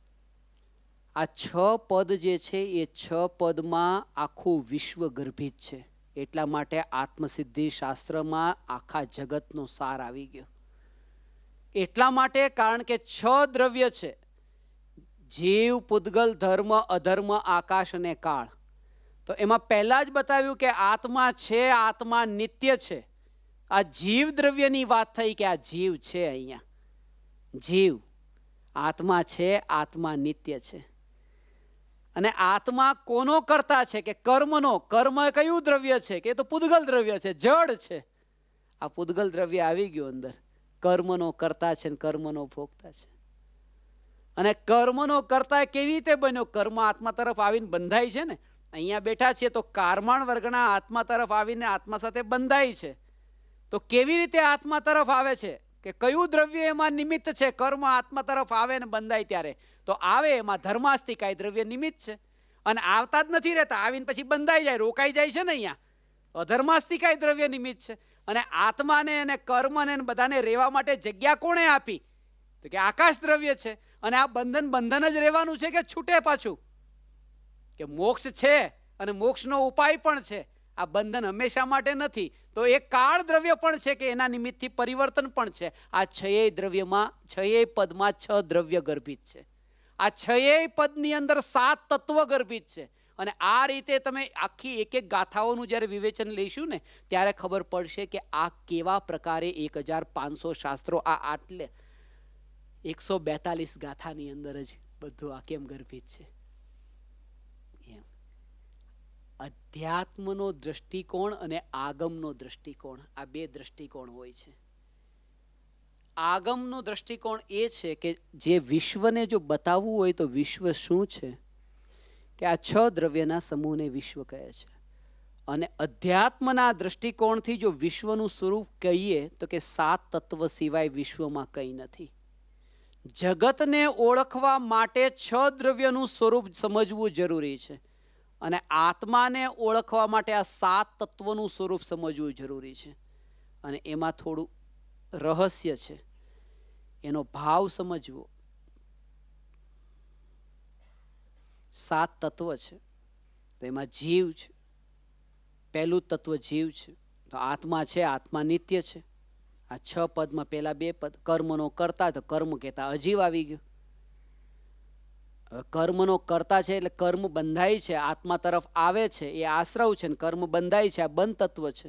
આ 6 પદ જે છે એ 6 પદમાં આખું વિશ્વ ગર્ભિત છે. એટલા માટે આત્મસિદ્ધિ શાસ્ત્રમાં આખા જગતનો સાર આવી ગયો. એટલા માટે કારણ કે 6 દ્રવ્ય છે: જીવ, પૂતગલ, ધર્મ, અધર્મ, આકાશ અને કાળ. તો એમાં પહેલા જ બતાવ્યું કે આત્મા છે, આત્મા નિત્ય છે. આ જીવ દ્રવ્યની વાત થઈ કે આ જીવ છે. અહીંયા જીવ આત્મા છે, આત્મા નિત્ય છે. અને આત્મા કોનો કરતા છે? કે કર્મનો. કર્મ કયું દ્રવ્ય છે? કે તો પૂતગલ દ્રવ્ય છે, જડ છે. આ પૂતગલ દ્રવ્ય આવી ગયું અંદર. કર્મનો કરતા છે ને કર્મનો ભોગતા છે. અને કર્મનો કરતા કેવી રીતે બન્યો? કર્મ આત્મા તરફ આવીને બંધાય છે ને. અહીંયા બેઠા છીએ તો કારમાણ વર્ગના આત્મા તરફ આવીને આત્મા સાથે બંધાય છે. તો કેવી રીતે આત્મા તરફ આવે છે? કે કયું દ્રવ્ય એમાં નિમિત્ત છે? કર્મ આત્મા તરફ આવે ને બંધાય ત્યારે તો આવે એમાં ધર્માસ્તિકા દ્રવ્ય નિમિત્ત છે. અને આવતા જ નથી રહેતા, આવીને પછી બંધાઈ જાય, રોકાઈ જાય છે ને. અહીંયા અધર્માસ્તિકા દ્રવ્ય નિમિત્ત છે. અને આત્માને અને કર્મને બધાને રહેવા માટે જગ્યા કોણે આપી? તો કે આકાશ દ્રવ્ય છે. અને આ બંધન જ રહેવાનું છે કે છૂટે પાછું? કે મોક્ષ છે અને મોક્ષનો ઉપાય પણ છે. આ બંધન હંમેશા માટે નથી. તો એ કાળ દ્રવ્ય પણ છે કે એના નિમિત્તથી પરિવર્તન પણ છે. આ 6 દ્રવ્યમાં, 6 પદમાં 6 દ્રવ્ય ગર્ભિત છે. આ 6 પદની અંદર 7 તત્વ ગર્ભિત છે. અને આ રીતે તમે આખી એક એક ગાથાઓનું જ્યારે વિવેચન લઈશું ને ત્યારે ખબર પડશે કે આ કેવા પ્રકારે 1500 શાસ્ત્રો આ આટલે 142 ગાથાની અંદર જ બધું આ કેમ ગર્ભિત છે. અધ્યાત્મનો દ્રષ્ટિકોણ અને આગમનો દ્રષ્ટિકોણ, આ 2 દ્રષ્ટિકોણ હોય છે. આગમનો દ્રષ્ટિકોણ એ છે કે જે વિશ્વને જો બતાવવું હોય તો વિશ્વ શું છે? કે આ 6 દ્રવ્યના સમૂહને વિશ્વ કહે છે. અને અધ્યાત્મના દ્રષ્ટિકોણથી જો વિશ્વનું સ્વરૂપ કહીએ તો કે 7 તત્વ સિવાય વિશ્વમાં કંઈ નથી. જગતને ઓળખવા માટે 6 દ્રવ્યનું સ્વરૂપ સમજવું જરૂરી છે. અને આત્માને ઓળખવા માટે આ 7 તત્વોનું સ્વરૂપ સમજવું જરૂરી છે. અને એમાં થોડું રહસ્ય છે, એનો ભાવ સમજવો. 7 તત્વ છે તો એમાં જીવ છે. પહેલું તત્વ જીવ છે. તો આત્મા છે, આત્મા નિત્ય છે. આ 6 પદમાં પહેલા 2 પદ કર્મનો કરતા, તો કર્મ કહેતા અજીવ આવી ગયો. કર્મનો કરતા છે એટલે કર્મ બંધાય છે, આત્મા તરફ આવે છે, એ આશ્રવ છે. કર્મ બંધાય છે, આ બંધ તત્વ છે.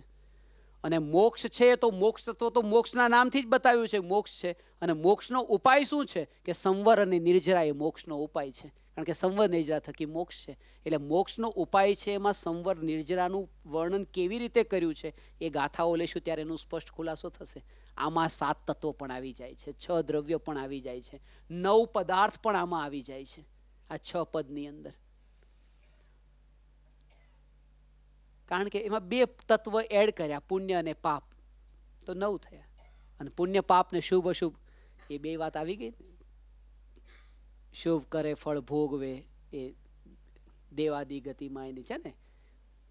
અને મોક્ષ છે તો મોક્ષ તત્વ તો મોક્ષના નામથી જ બતાવ્યું છે મોક્ષ છે. અને મોક્ષનો ઉપાય શું છે કે સંવર અને નિર્જરા એ મોક્ષનો ઉપાય છે. કારણ કે સંવર નિર્જરા થકી મોક્ષ છે. એટલે મોક્ષનો ઉપાય છે એમાં સંવર નિર્જરાનું વર્ણન કેવી રીતે કર્યું છે એ ગાથાઓ લેશું ત્યારે એનું સ્પષ્ટ ખુલાસો થશે. આમાં 7 તત્વો પણ આવી જાય છે, 6 દ્રવ્યો પણ આવી જાય છે, 9 પદાર્થ પણ આમાં આવી જાય છે આ 6 પદની અંદર. કારણ કે એમાં 2 તત્વ એડ કર્યા, પુણ્ય અને પાપ, તો 9 થયા. અને પુણ્ય પાપ ને શુભ અશુભ એ 2 વાત આવી ગઈ. શુભ કરે ફળ ભોગવે એ દેવાદી ગતિમાં એની છે ને,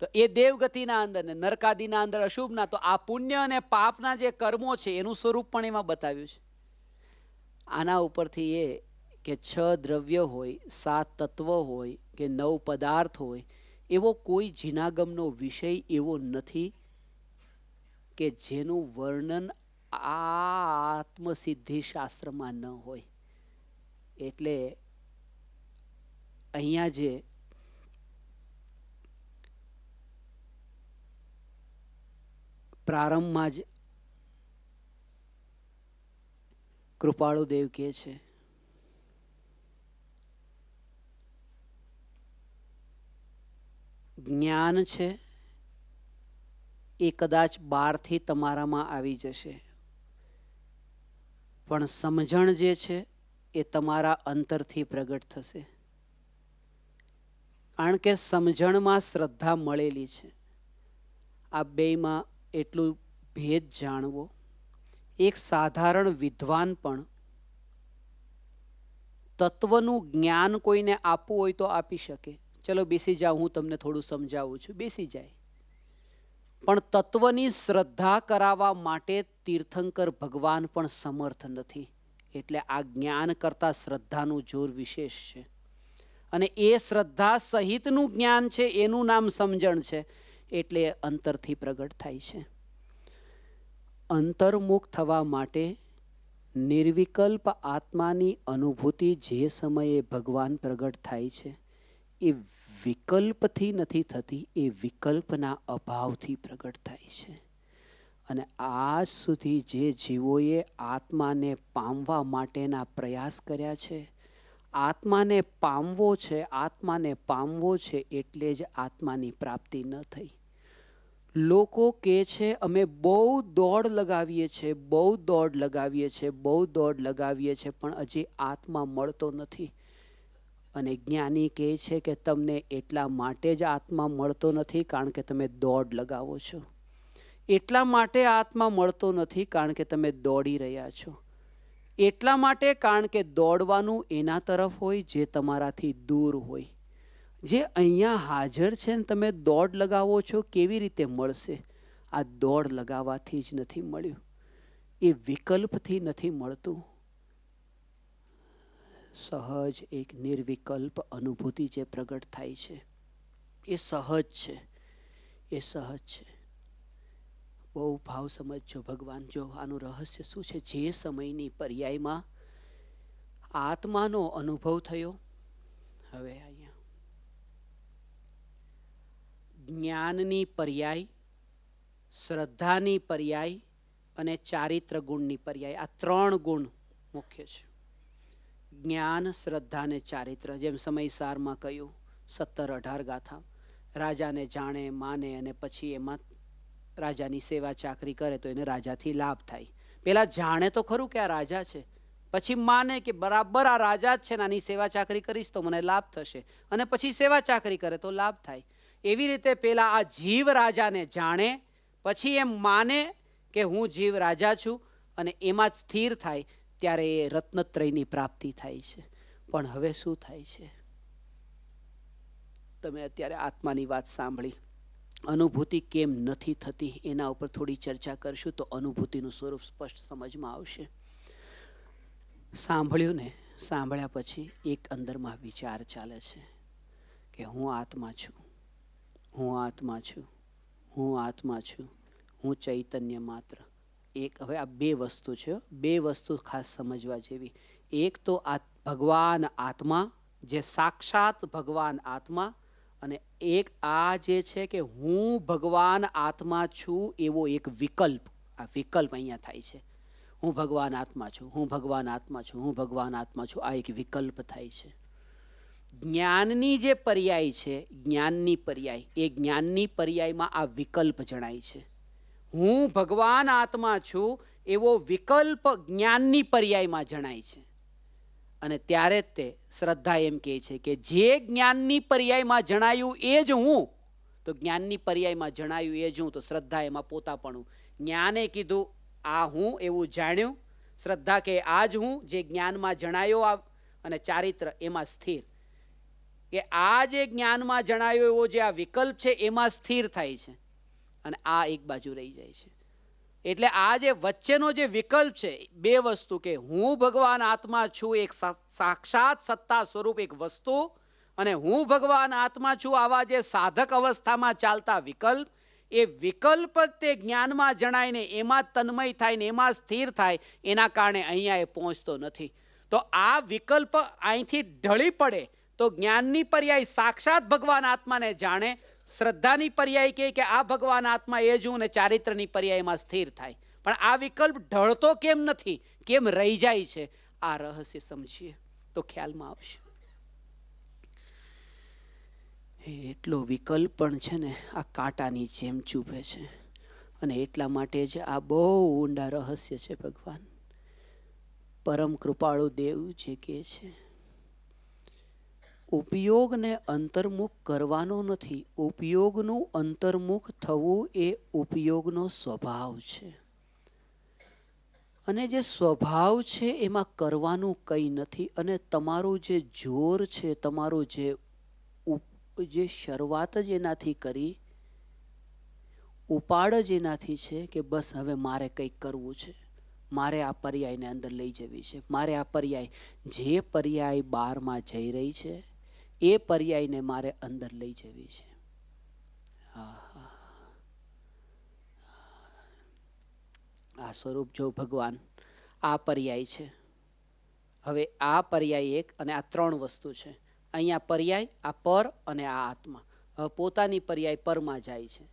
તો એ દેવગતિના અંદર ને નરકાદીના અંદર અશુભના. તો આ પુણ્ય અને પાપના જે કર્મો છે એનું સ્વરૂપ પણ એમાં બતાવ્યું છે. આના ઉપરથી એ કે 6 દ્રવ્ય હોય, 7 તત્વ હોય કે 9 પદાર્થ હોય, એવો કોઈ જીનાગમનો વિષય એવો નથી કે જેનું વર્ણન આ આત્મસિદ્ધિ શાસ્ત્રમાં ન હોય. એટલે અહીંયા જે પ્રારંભમાં જ કૃપાળુદેવ કહે છે જ્ઞાન છે એ કદાચ બહારથી તમારામાં આવી જશે, પણ સમજણ જે છે એ તમારા અંતરથી પ્રગટ થશે. કારણ કે સમજણમાં શ્રદ્ધા મળેલી છે. આ બેમાં એટલું ભેદ જાણવો. એક સાધારણ વિદ્વાન પણ તત્વનું જ્ઞાન કોઈને આપવું હોય તો આપી શકે. ચલો બેસી જાઓ, હું તમને થોડું સમજાવું છું. બેસી જાય. પણ તત્વની શ્રદ્ધા કરાવવા માટે તીર્થંકર ભગવાન પણ સમર્થ નથી. એટલે આ જ્ઞાન કરતા શ્રદ્ધાનું જોર વિશેષ છે. અને એ શ્રદ્ધા સહિતનું જ્ઞાન છે એનું નામ સમજણ છે. એટલે અંતરથી પ્રગટ થાય છે. અંતર્મુખ થવા માટે નિર્વિકલ્પ આત્માની અનુભૂતિ જે સમયે ભગવાન પ્રગટ થાય છે એ વિકલ્પથી નથી થતી, એ વિકલ્પના અભાવથી પ્રગટ થાય છે. અને આજ સુધી જે જીવોએ આત્માને પામવા માટેના પ્રયાસ કર્યા છે, આત્માને પામવો છે, આત્માને પામવો છે, એટલે જ આત્માની પ્રાપ્તિ ન થઈ. લોકો કહે છે અમે બહુ દોડ લગાવીએ છીએ, બહુ દોડ લગાવીએ છીએ, બહુ દોડ લગાવીએ છીએ, પણ હજી આત્મા મળતો નથી. અને જ્ઞાની કહે છે કે તમને એટલા માટે જ આત્મા મળતો નથી કારણ કે તમે દોડ લગાવો છો. એટલા માટે આત્મા મળતો નથી કારણ કે તમે દોડી રહ્યા છો. એટલા માટે કારણ કે દોડવાનું એના તરફ હોય જે તમારાથી દૂર હોય. જે અહીંયા હાજર છે ને તમે દોડ લગાવો છો, કેવી રીતે મળશે? આ દોડ લગાવવાથી જ નથી મળ્યું, એ વિકલ્પથી નથી મળતું. સહજ એક નિર્વિકલ્પ અનુભૂતિ જે પ્રગટ થાય છે એ સહજ છે, એ સહજ છે. બહુ ભાવ સમજજો ભગવાન. જો આનું રહસ્ય શું છે? જે સમયની પર્યાયમાં આત્માનો અનુભવ થયો, હવે અહીંયા જ્ઞાનની પર્યાય, શ્રદ્ધાની પર્યાય અને ચારિત્ર ગુણની પર્યાય, આ 3 ગુણ મુખ્ય છે. જ્ઞાન, શ્રદ્ધા ને ચારિત્ર. જેમ સમયસારમાં કહ્યું 17-18 ગાથા. રાજાને જાણે, માને અને પછી એમાં રાજાની સેવા ચાકરી કરે તો એને રાજાથી લાભ થાય. પેલા જાણે તો ખરું કે આ રાજા છે, પછી માને કે બરાબર આ રાજા જ છે ને આની સેવા ચાકરી કરીશ તો મને લાભ થશે, અને પછી સેવા ચાકરી કરે તો લાભ થાય. એવી રીતે પેલા આ જીવ રાજાને જાણે, પછી એમ માને કે હું જીવ રાજા છું અને એમાં જ સ્થિર થાય, ત્યારે એ રત્નત્રયની પ્રાપ્તિ થાય છે. પણ હવે શું થાય છે? તમે અત્યારે આત્માની વાત સાંભળી. અનુભૂતિ કેમ નથી થતી એના ઉપર થોડી ચર્ચા કરશું તો અનુભૂતિનું સ્વરૂપ સ્પષ્ટ સમજમાં આવશે. સાંભળ્યું ને? સાંભળ્યા પછી એક અંદરમાં વિચાર ચાલે છે કે હું આત્મા છું, હું આત્મા છું, હું આત્મા છું, હું ચૈતન્ય માત્ર. એક હવે આ 2 વસ્તુ છે, 2 વસ્તુ ખાસ સમજવા જેવી. એક તો આ ભગવાન આત્મા, જે સાક્ષાત ભગવાન આત્મા, અને એક આ જે છે કે હું ભગવાન આત્મા છું એવો એક વિકલ્પ, આ વિકલ્પ અહીંયા થાય છે. હું ભગવાન આત્મા છું, હું ભગવાન આત્મા છું, હું ભગવાન આત્મા છું, આ એક વિકલ્પ થાય છે. જ્ઞાનની જે પર્યાય છે, જ્ઞાનની પર્યાય, એ જ્ઞાનની પર્યાયમાં આ વિકલ્પ જણાય છે. હું ભગવાન આત્મા છું એવો વિકલ્પ જ્ઞાનની પર્યાયમાં જણાય છે. અને ત્યારે જ તે શ્રદ્ધા એમ કહે છે કે જે જ્ઞાનની પર્યાયમાં જણાયું એ જ હું, તો જ્ઞાનની પર્યાયમાં જણાયું એ જ હું, તો શ્રદ્ધા એમાં પોતાપણું. જ્ઞાને કીધું આ હું એવું જાણ્યું, શ્રદ્ધા કે આ જ હું જે જ્ઞાનમાં જણાયો, અને ચારિત્ર એમાં સ્થિર, કે આ જે જ્ઞાનમાં જણાયો એવો જે આ વિકલ્પ છે એમાં સ્થિર થાય છે, અને આ એક બાજુ રહી જાય છે. એટલે આ જે વચ્ચેનો જે વિકલ્પ છે, બે વસ્તુ, કે હું ભગવાન આત્મા છું એક સાક્ષાત સત્તા સ્વરૂપ એક વસ્તુ, અને હું ભગવાન આત્મા છું આવા જે સાધક અવસ્થામાં ચાલતા વિકલ્પ, એ વિકલ્પ તે જ્ઞાનમાં જણાયને એમાં તન્મય થાય ને એમાં સ્થિર થાય, એના કારણે અહીંયા એ પહોંચતો નથી. તો આ વિકલ્પ અહીંથી ઢળી પડે તો જ્ઞાનની પર્યાય સાક્ષાત ભગવાન આત્માને જાણે, શ્રદ્ધાની પર્યાય કહે કે આ ભગવાન આત્મા એ જ હું, ને ચારિત્રની પર્યાયમાં સ્થિર થાય. પણ આ વિકલ્પ ઢળતો કેમ નથી, કેમ રહી જાય છે, આ રહસ્ય સમજીએ તો ખ્યાલમાં આવશે. એટલો વિકલ્પ પણ છે ને આ કાંટાની જેમ ચૂભે છે, અને એટલા માટે જ આ બહુ ઊંડા રહસ્ય છે. ભગવાન પરમ કૃપાળુ દેવ જે કહે છે ઉપયોગને અંતર્મુખ કરવાનો નથી, ઉપયોગનું અંતર્મુખ થવું એ ઉપયોગનો સ્વભાવ છે. અને જે સ્વભાવ છે એમાં કરવાનું કંઈ નથી. અને તમારું જે જોર છે, તમારું જે શરૂઆત જ એનાથી કરી, ઉપાડ જ એનાથી છે કે બસ હવે મારે કંઈક કરવું છે, મારે આ પર્યાયને અંદર લઈ જવી છે, મારે આ પર્યાય, જે પર્યાય બહારમાં જઈ રહી છે એ પર્યાયને મારે અંદર લઈ જવી છે. આ સ્વરૂપ જો ભગવાન આ પર્યાય છે. હવે આ પર્યાય એક, અને આ ત્રણ વસ્તુ છે. અહીંયા પર્યાય આ પર અને આ આત્મા. હવે પોતાની પર્યાય પરમાં જાય છે,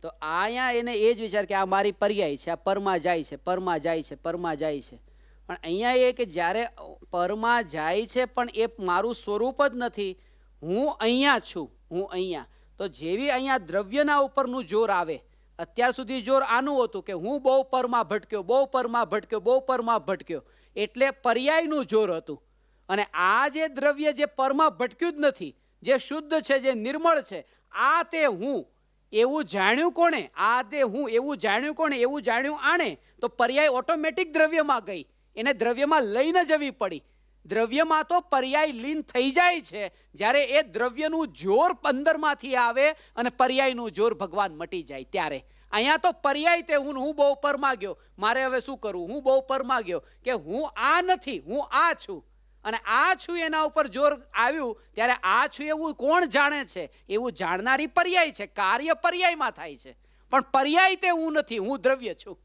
તો અહીંયા એને એ જ વિચાર કે આ મારી પર્યાય છે, આ પરમાં જાય છે, પરમાં જાય છે, પરમાં જાય છે. પણ અહીંયા એ કે જ્યારે પરમાં જાય છે પણ એ મારું સ્વરૂપ જ નથી, હું અહીંયા છું, હું અહીંયા. તો જેવી અહીંયા દ્રવ્યના ઉપરનું જોર આવે, અત્યાર સુધી જોર આનું હતું કે હું બહુ પરમાં ભટક્યો, બહુ પરમાં ભટક્યો, બહુ પરમાં ભટક્યો, એટલે પર્યાયનું જોર હતું. અને આ જે દ્રવ્ય જે પરમાં ભટક્યું જ નથી, જે શુદ્ધ છે, જે નિર્મળ છે, આ તે હું એવું જાણ્યું કોણે? આ તે હું એવું જાણ્યું કોણે? એવું જાણ્યું આણે. તો પર્યાય ઓટોમેટિક દ્રવ્યમાં ગઈ, એને દ્રવ્યમાં લઈને જવી પડી. દ્રવ્યમાં તો પર્યાય લીન થઈ જાય છે જ્યારે એ દ્રવ્યનું જોર અંદરમાંથી આવે અને પર્યાયનું જોર ભગવાન મટી જાય ત્યારે. અહીંયા તો પર્યાય તે હું બહુ પરમાં ગયો, મારે હવે શું કરવું? હું બહુ પરમાં ગયો કે હું આ નથી, હું આ છું. અને આ છું એના ઉપર જોર આવ્યું ત્યારે આ છું એવું કોણ જાણે છે? એવું જાણનારી પર્યાય છે, કાર્ય પર્યાયમાં થાય છે. પણ પર્યાય તે હું નથી, હું દ્રવ્ય છું.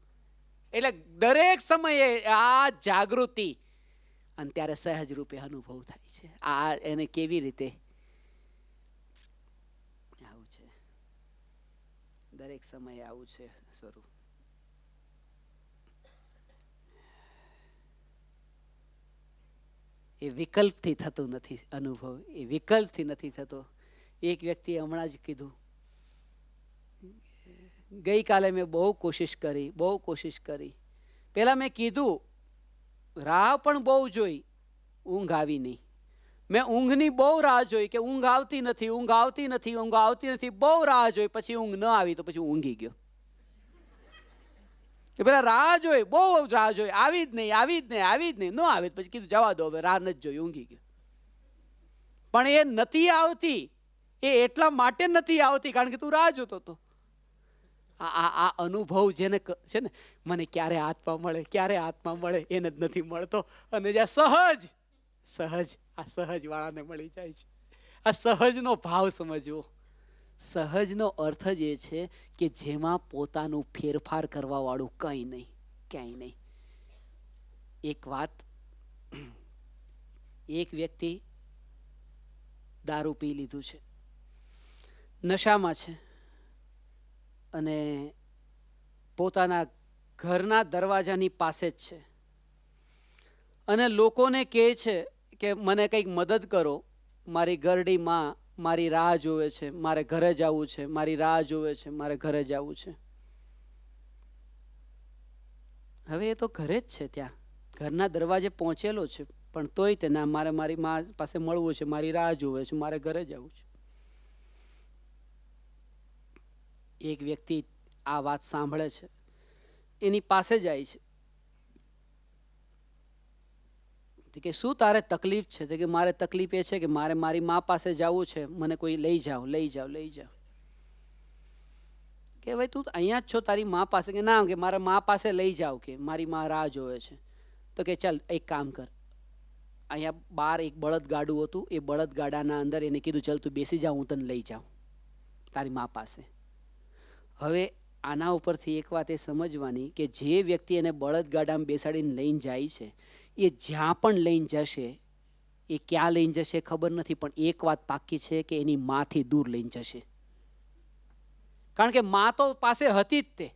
એટલે દરેક સમયે આ જાગૃતિ, અને ત્યારે સહજ રૂપે અનુભવ થાય છે. આ એને કેવી રીતે આવું છે, દરેક સમયે આવું છે સ્વરૂપ. એ વિકલ્પથી થતું નથી અનુભવ, એ વિકલ્પથી નથી થતો. એક વ્યક્તિએ હમણાં જ કીધું, ગઈકાલે મેં બહુ કોશિશ કરી. પેલા મેં કીધું રાહ પણ બહુ જોઈ, ઊંઘ આવી નહીં. મેં ઊંઘની બહુ રાહ જોઈ કે ઊંઘ આવતી નથી, બહુ રાહ જોઈ, પછી ઊંઘ ન આવી તો પછી ઊંઘી ગયો. કે પેલા રાહ જોઈ, બહુ રાહ જોઈ, આવી જ નહીં, ન આવે પછી કીધું જવા દો, હવે રાહ નથી જોઈ, ઊંઘી ગયો. પણ એ નથી આવતી, એ એટલા માટે નથી આવતી કારણ કે તું રાહ જોતો હતો. આ અનુભવ જેને છે ને, મને ક્યારે આત્મા મળે, એને જ નથી મળતો. અને જ્યાં સહજ આ સહજ વાળાને મળી જાય છે. આ સહજનો ભાવ સમજવો. સહજનો અર્થ જ એ છે કે જેમાં પોતાનું ફેરફાર કરવા વાળું ક્યાંય નહીં. એક વાત, એક વ્યક્તિ દારૂ પી લીધું છે, નશામાં છે અને પોતાના ઘરના દરવાજાની પાસે જ છે અને લોકોને કહે છે કે મને કંઈક મદદ કરો, મારી ઘરડી માં મારી રાહ જોવે છે, મારે ઘરે જવું છે, મારી રાહ જોવે છે, મારે ઘરે જવું છે. હવે એ તો ઘરે જ છે, ત્યાં ઘરના દરવાજે પહોંચેલો છે, પણ તોય તે ના, મારે મારી મા પાસે મળવું છે, મારી રાહ જોવે છે, મારે ઘરે જવું છે. એક વ્યક્તિ આ વાત સાંભળે છે, એની પાસે જાય છે કે શું તારે તકલીફ છે? તો કે મારે તકલીફ એ છે કે મારે મારી મા પાસે જવું છે, મને કોઈ લઈ જાઓ, લઈ જાઓ, લઈ જાઓ. કે ભાઈ તું અહીંયા જ છો તારી મા પાસે? કે ના, કે મારા મા પાસે લઈ જાઓ, કે મારી મા રાહ જોવે છે. તો કે ચાલ એક કામ કર, અહીંયા બહાર એક બળદ ગાડું હતું, એ બળદ ગાડાના અંદર એને કીધું ચાલ તું બેસી જા, હું તને લઈ જાઉં તારી મા પાસે. હવે આના ઉપરથી એક વાત એ સમજવાની કે જે વ્યક્તિ એને બળદ ગાડામાં બેસાડીને લઈને જાય છે, એ જ્યાં પણ લઈને જશે, એ ક્યાં લઈને જશે ખબર નથી, પણ એક વાત પાક્કી છે કે એની માથી દૂર લઈને જશે. કારણ કે મા તો પાસે હતી જ તે.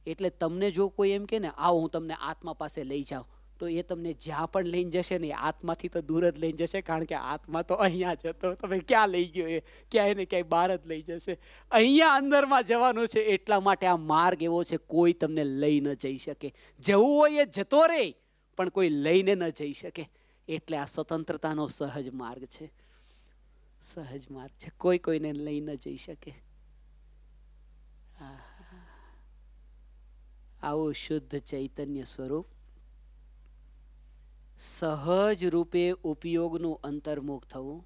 એટલે તમને જો કોઈ એમ કે ને આવો હું તમને આત્મા પાસે લઈ જાઉં, તો એ તમને જ્યાં પણ લઈને જશે ને, આત્માથી તો દૂર જ લઈને જશે. કારણ કે આત્મા તો અહીંયા જ હતો, તમે ક્યાં લઈ ગયો? એ ક્યાંય ને ક્યાંય બહાર જ લઈ જશે. અહીંયા અંદરમાં જવાનું છે, એટલા માટે આ માર્ગ એવો છે, કોઈ તમને લઈ ન જઈ શકે. જવું હોય એ જતો રહે, પણ કોઈ લઈને ન જઈ શકે. એટલે આ સ્વતંત્રતાનો સહજ માર્ગ છે, સહજ માર્ગ છે, કોઈ કોઈને લઈ ન જઈ શકે. આવું શુદ્ધ ચૈતન્ય સ્વરૂપ સહજ રૂપે ઉપયોગનું અંતર્મુખ થવું,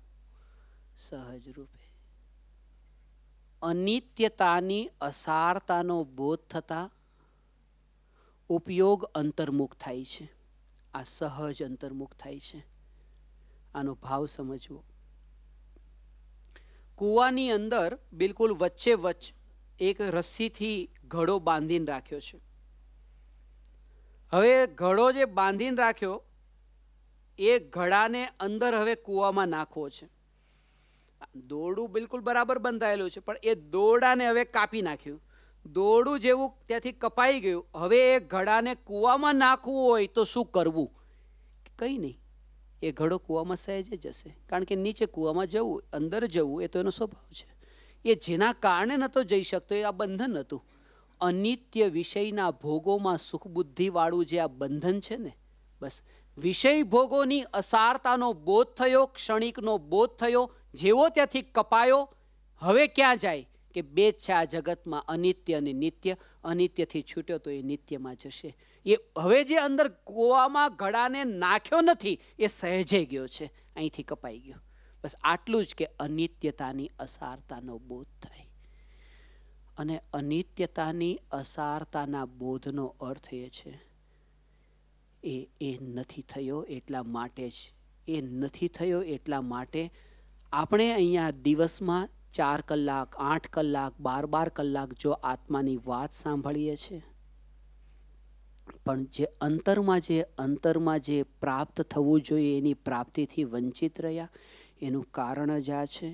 સહજ રૂપે અનિત્યતાની અસારતાનો બોધ થતા ઉપયોગ અંતર્મુખ થાય છે. આ સહજ અંતર્મુખ થાય છે. આનો ભાવ સમજવો. કૂવાની અંદર બિલકુલ વચ્ચે વચ્ચ એક રસ્સીથી ઘડો બાંધીને રાખ્યો છે. હવે ઘડો જે બાંધીને રાખ્યો, એ ઘડાને અંદર હવે કૂવામાં નાખવો છે. દોરડું બિલકુલ બરાબર બંધાયેલું છે, પણ એ દોરડાને હવે કાપી નાખ્યું. દોરડું જેવું ત્યાંથી કપાઈ ગયું. હવે એ ઘડાને કૂવામાં નાખવું હોય તો શું કરવું? કંઈ નહીં, એ ઘડો કૂવામાં સહેજે જશે. કારણ કે નીચે કૂવામાં જવું, અંદર જવું, એ તો એનો સ્વભાવ છે. એ જેના કારણે નહોતો જઈ શકતો, એ આ બંધન હતું. અનિત્ય વિષયના ભોગોમાં સુખ બુદ્ધિવાળું જે આ બંધન છે ને, બસ વિષય ભોગોની અસારતાનો બોધ થયો, ક્ષણિકનો બોધ થયો. જેવો ત્યાંથી કપાયો, હવે ક્યાં જાય? કે બે જ છે આ જગતમાં, અનિત્ય અને નિત્ય. અનિત્યથી છૂટ્યો તો એ નિત્યમાં જશે. એ હવે જે અંદર કૂવામાં ઘડાને નાખ્યો નથી, એ સહેજે ગયો છે, અહીંથી કપાઈ ગયો. બસ આટલું જ, કે અનિત્યતાની અસારતાનો બોધ થાય. અને અનિત્યતાની અસારતાના બોધનો અર્થ એ છે, એ નથી થયો એટલા માટે જ. એ નથી થયો એટલા માટે આપણે અહીંયા દિવસમાં 4 કલાક, 8 કલાક, 12 કલાક જો આત્માની વાત સાંભળીએ છીએ, પણ જે અંતરમાં જે પ્રાપ્ત થવું જોઈએ એની પ્રાપ્તિથી વંચિત રહ્યા. એનું કારણ જ આ છે.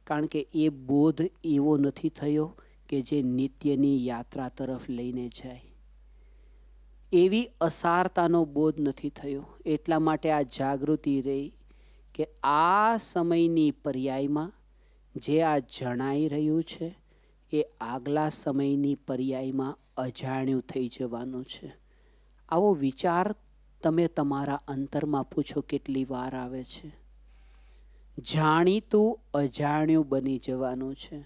કારણ કે એ બોધ એવો નથી થયો કે જે નિત્યની યાત્રા તરફ લઈને જાય. એવી અસારતાનો બોધ નથી થયો. એટલા માટે આ જાગૃતિ રહી કે આ સમયની પર્યાયમાં જે આ જણાઈ રહ્યું છે, એ આગલા સમયની પર્યાયમાં અજાણ્યું થઈ જવાનું છે. આવો વિચાર તમે તમારા અંતરમાં પૂછો, કેટલી વાર આવે છે? જાણીતું અજાણ્યું બની જવાનું છે.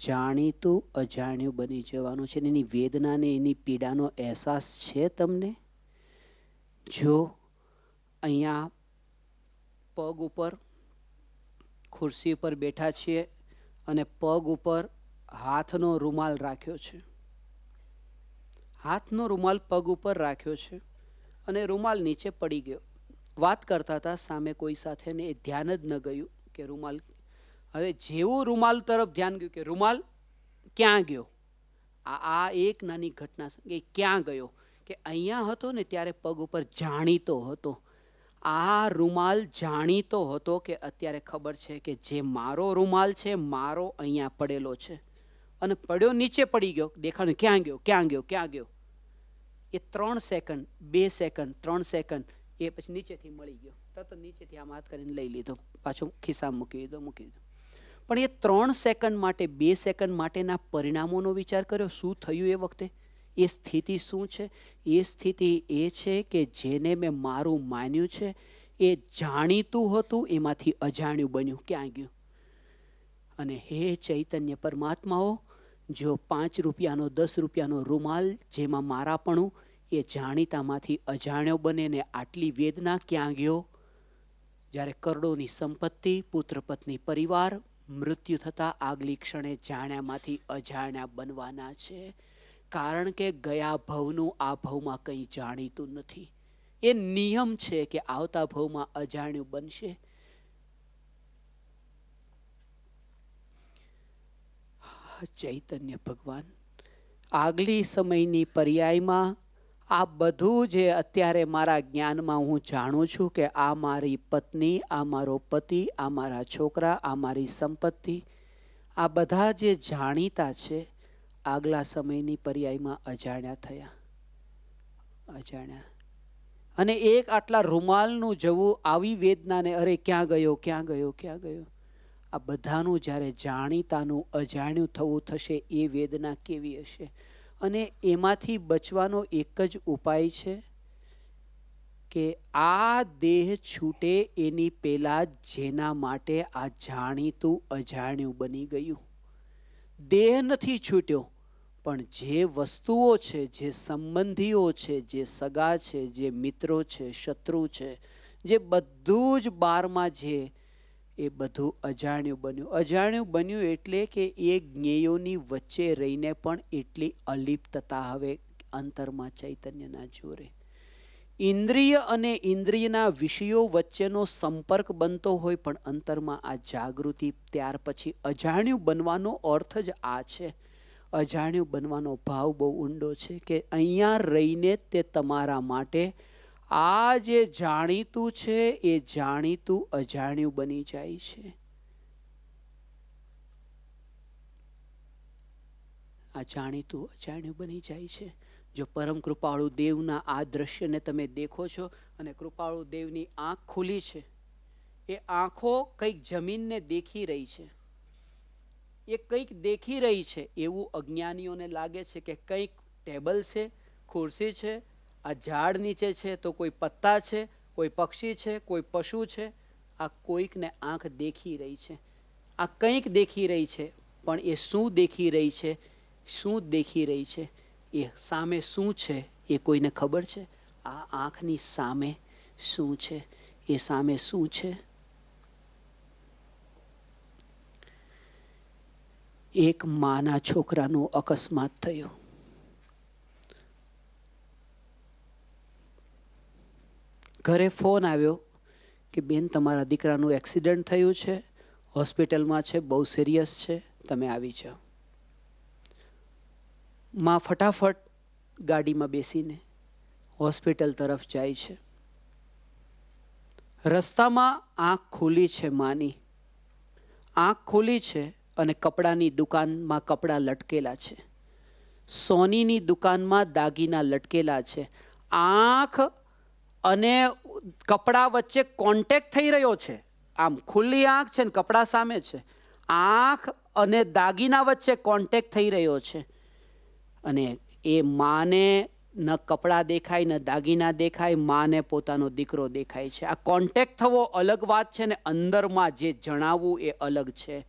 જાણીતું અજાણ્યું બની જવાનું છે. એની વેદનાને, એની પીડાનો અહેસાસ છે તમને? જો અહીંયા પગ ઉપર ખુરશી ઉપર બેઠા છીએ અને પગ ઉપર હાથનો રૂમાલ રાખ્યો છે. હાથનો રૂમાલ પગ ઉપર રાખ્યો છે અને રૂમાલ નીચે પડી ગયો. વાત કરતા હતા સામે કોઈ સાથે ને, એ ધ્યાન જ ન ગયું કે રૂમાલ. હવે જેવું રૂમાલ તરફ ધ્યાન ગયું કે રૂમાલ ક્યાં ગયો, આ એક નાની ઘટના. એ ક્યાં ગયો? કે અહીંયા હતો ને ત્યારે પગ ઉપર જાણીતો હતો. આ રૂમાલ જાણીતો હતો કે અત્યારે ખબર છે કે જે મારો રૂમાલ છે, મારો અહીંયા પડેલો છે, અને પડ્યો નીચે પડી ગયો, દેખાડો ક્યાં ગયો ક્યાં ગયો ક્યાં ગયો. એ 3 સેકન્ડ 2 સેકન્ડ 3 સેકન્ડ એ પછી નીચેથી મળી ગયો, તરત નીચેથી આમ હાથ કરીને લઈ લીધો, પાછો ખિસ્સામાં મૂકી દીધો. પણ એ 3 સેકન્ડ માટે 2 સેકન્ડ માટેના પરિણામોનો વિચાર કર્યો. શું થયું એ વખતે? એ સ્થિતિ શું છે? એ સ્થિતિ એ છે કે જેને મેં મારું માન્યું છે એ જાણીતું હતું, એમાંથી અજાણ્યું બન્યું. ક્યાં ગયું? અને હે ચૈતન્ય પરમાત્માઓ, જો 5 રૂપિયાનો 10 રૂપિયાનો રૂમાલ જેમાં મારાપણું એ જાણીતામાંથી અજાણ્યો બને ને આટલી વેદના ક્યાં ગયો? જ્યારે કરોડોની સંપત્તિ, પુત્ર પત્ની પરિવાર, મૃત્યુ થતાં આગલી ક્ષણે જાણ્યામાંથી અજાણ્યા બનવાના છે. કારણ કે ગયા ભવનું આ ભવમાં કંઈ જાણીતું નથી. એ નિયમ છે કે આવતા ભવમાં અજાણ્યું બનશે. ચૈતન્ય ભગવાન આગલી સમયની પર્યાયમાં આ બધું જે અત્યારે મારા જ્ઞાનમાં હું જાણું છું કે આ મારી પત્ની, આ મારો પતિ, આ મારા છોકરા, આ મારી સંપત્તિ, આ બધા જે જાણીતા છે, આગલા સમયની પર્યાયમાં અજાણ્યા થયા. અજાણ્યા. અને એક આટલા રૂમાલનું જવું, આવી વેદનાને, અરે ક્યાં ગયો ક્યાં ગયો ક્યાં ગયો, આ બધાનું જ્યારે જાણીતાનું અજાણ્યું થવું થશે એ વેદના કેવી હશે. અને એમાંથી બચવાનો એક જ ઉપાય છે કે આ દેહ છૂટે એની પહેલા જેના માટે આ જાણીતું અજાણ્યું બની ગયું. દેહ નથી છૂટ્યો, પણ જે વસ્તુઓ છે, જે સંબંધીઓ છે, જે સગા છે, જે મિત્રો છે, શત્રુ છે, જે બધું જ બારમાં જે એ બધું અજાણ્યું બન્યું. અજાણ્યું બન્યું એટલે કે એ જ્ઞેયોની વચ્ચે રહીને પણ એટલી અલિપ્તતા હવે અંતરમાં ચૈતન્યના જોરે. ઇન્દ્રિય અને ઇન્દ્રિયના વિષયો વચ્ચેનો સંપર્ક બનતો હોય, પણ અંતરમાં આ જાગૃતિ, ત્યાર પછી અજાણ્યું બનવાનો અર્થ જ આ છે. અજાણ્યું બનવાનો ભાવ બહુ ઊંડો છે કે અહીંયા રહીને તે તમારા માટે આ જે જાણીતું છે એ જાણીતું અજાણ્યું બની જાય છે. આ જાણીતું અજાણ્યું બની જાય છે. જો પરમ કૃપાળુ દેવના આ દ્રશ્યને તમે દેખો છો અને કૃપાળુ દેવની આંખ ખુલી છે, એ આંખો કંઈક જમીનને દેખી રહી છે, એ કંઈક દેખી રહી છે એવું અજ્ઞાનીઓને લાગે છે કે કંઈક ટેબલ છે, ખુરશી છે, આ ઝાડ નીચે છે તો કોઈ પત્તા છે, કોઈ પક્ષી છે, કોઈ પશુ છે. આ કોઈકને આંખ દેખી રહી છે, આ કંઈક દેખી રહી છે, પણ એ શું દેખી રહી છે, શું દેખી રહી છે, એ સામે શું છે એ કોઈને ખબર છે? આ આંખની સામે શું છે? એ સામે શું છે? એક માના છોકરાનું અકસ્માત થયું. ઘરે ફોન આવ્યો કે બેન, તમારા દીકરાનું એક્સિડન્ટ થયું છે, હોસ્પિટલમાં છે, બહુ સિરિયસ છે, તમે આવી જાઓ. માં ફટાફટ ગાડીમાં બેસીને હોસ્પિટલ તરફ જાય છે. રસ્તામાં આંખ ખુલી છે, માની આંખ ખુલી છે અને કપડાની દુકાનમાં કપડાં લટકેલા છે, સોનીની દુકાનમાં દાગીના લટકેલા છે. આંખ અને કપડા વચ્ચે કોન્ટેક્ટ થઈ રહ્યો છે. આમ ખુલ્લી આંખ છે ને કપડા સામે છે, આંખ અને દાગીના વચ્ચે કોન્ટેક્ટ થઈ રહ્યો છે. અને એ માને ન કપડા દેખાય ન દાગીના દેખાય, માને પોતાનો દીકરો દેખાય છે. આ કોન્ટેક્ટ થવો અલગ વાત છે ને અંદરમાં જે જણાવવું એ અલગ છે.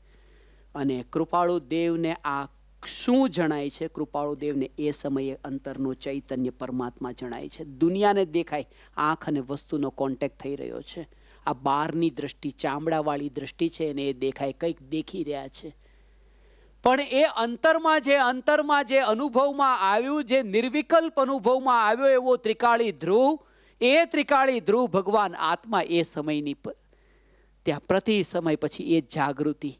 અને કૃપાળુ દેવને આ શું જણાય છે? કૃપાળુ દેવને એ સમયે અંતરનો ચૈતન્ય પરમાત્મા જણાય છે. દુનિયાને દેખાય આંખ અને વસ્તુનો કોન્ટેક્ટ થઈ રહ્યો છે. આ બહારની દ્રષ્ટિ, ચામડાવાળી દ્રષ્ટિ છે એને એ દેખાય, કંઈક દેખી રહ્યા છે. પણ એ અંતરમાં જે અનુભવમાં આવ્યું, જે નિર્વિકલ્પ અનુભવમાં આવ્યો એવો ત્રિકાળી ધ્રુવ, એ ત્રિકાળી ધ્રુવ ભગવાન આત્મા એ સમયની ત્યાં પ્રતિ સમય પછી એ જાગૃતિ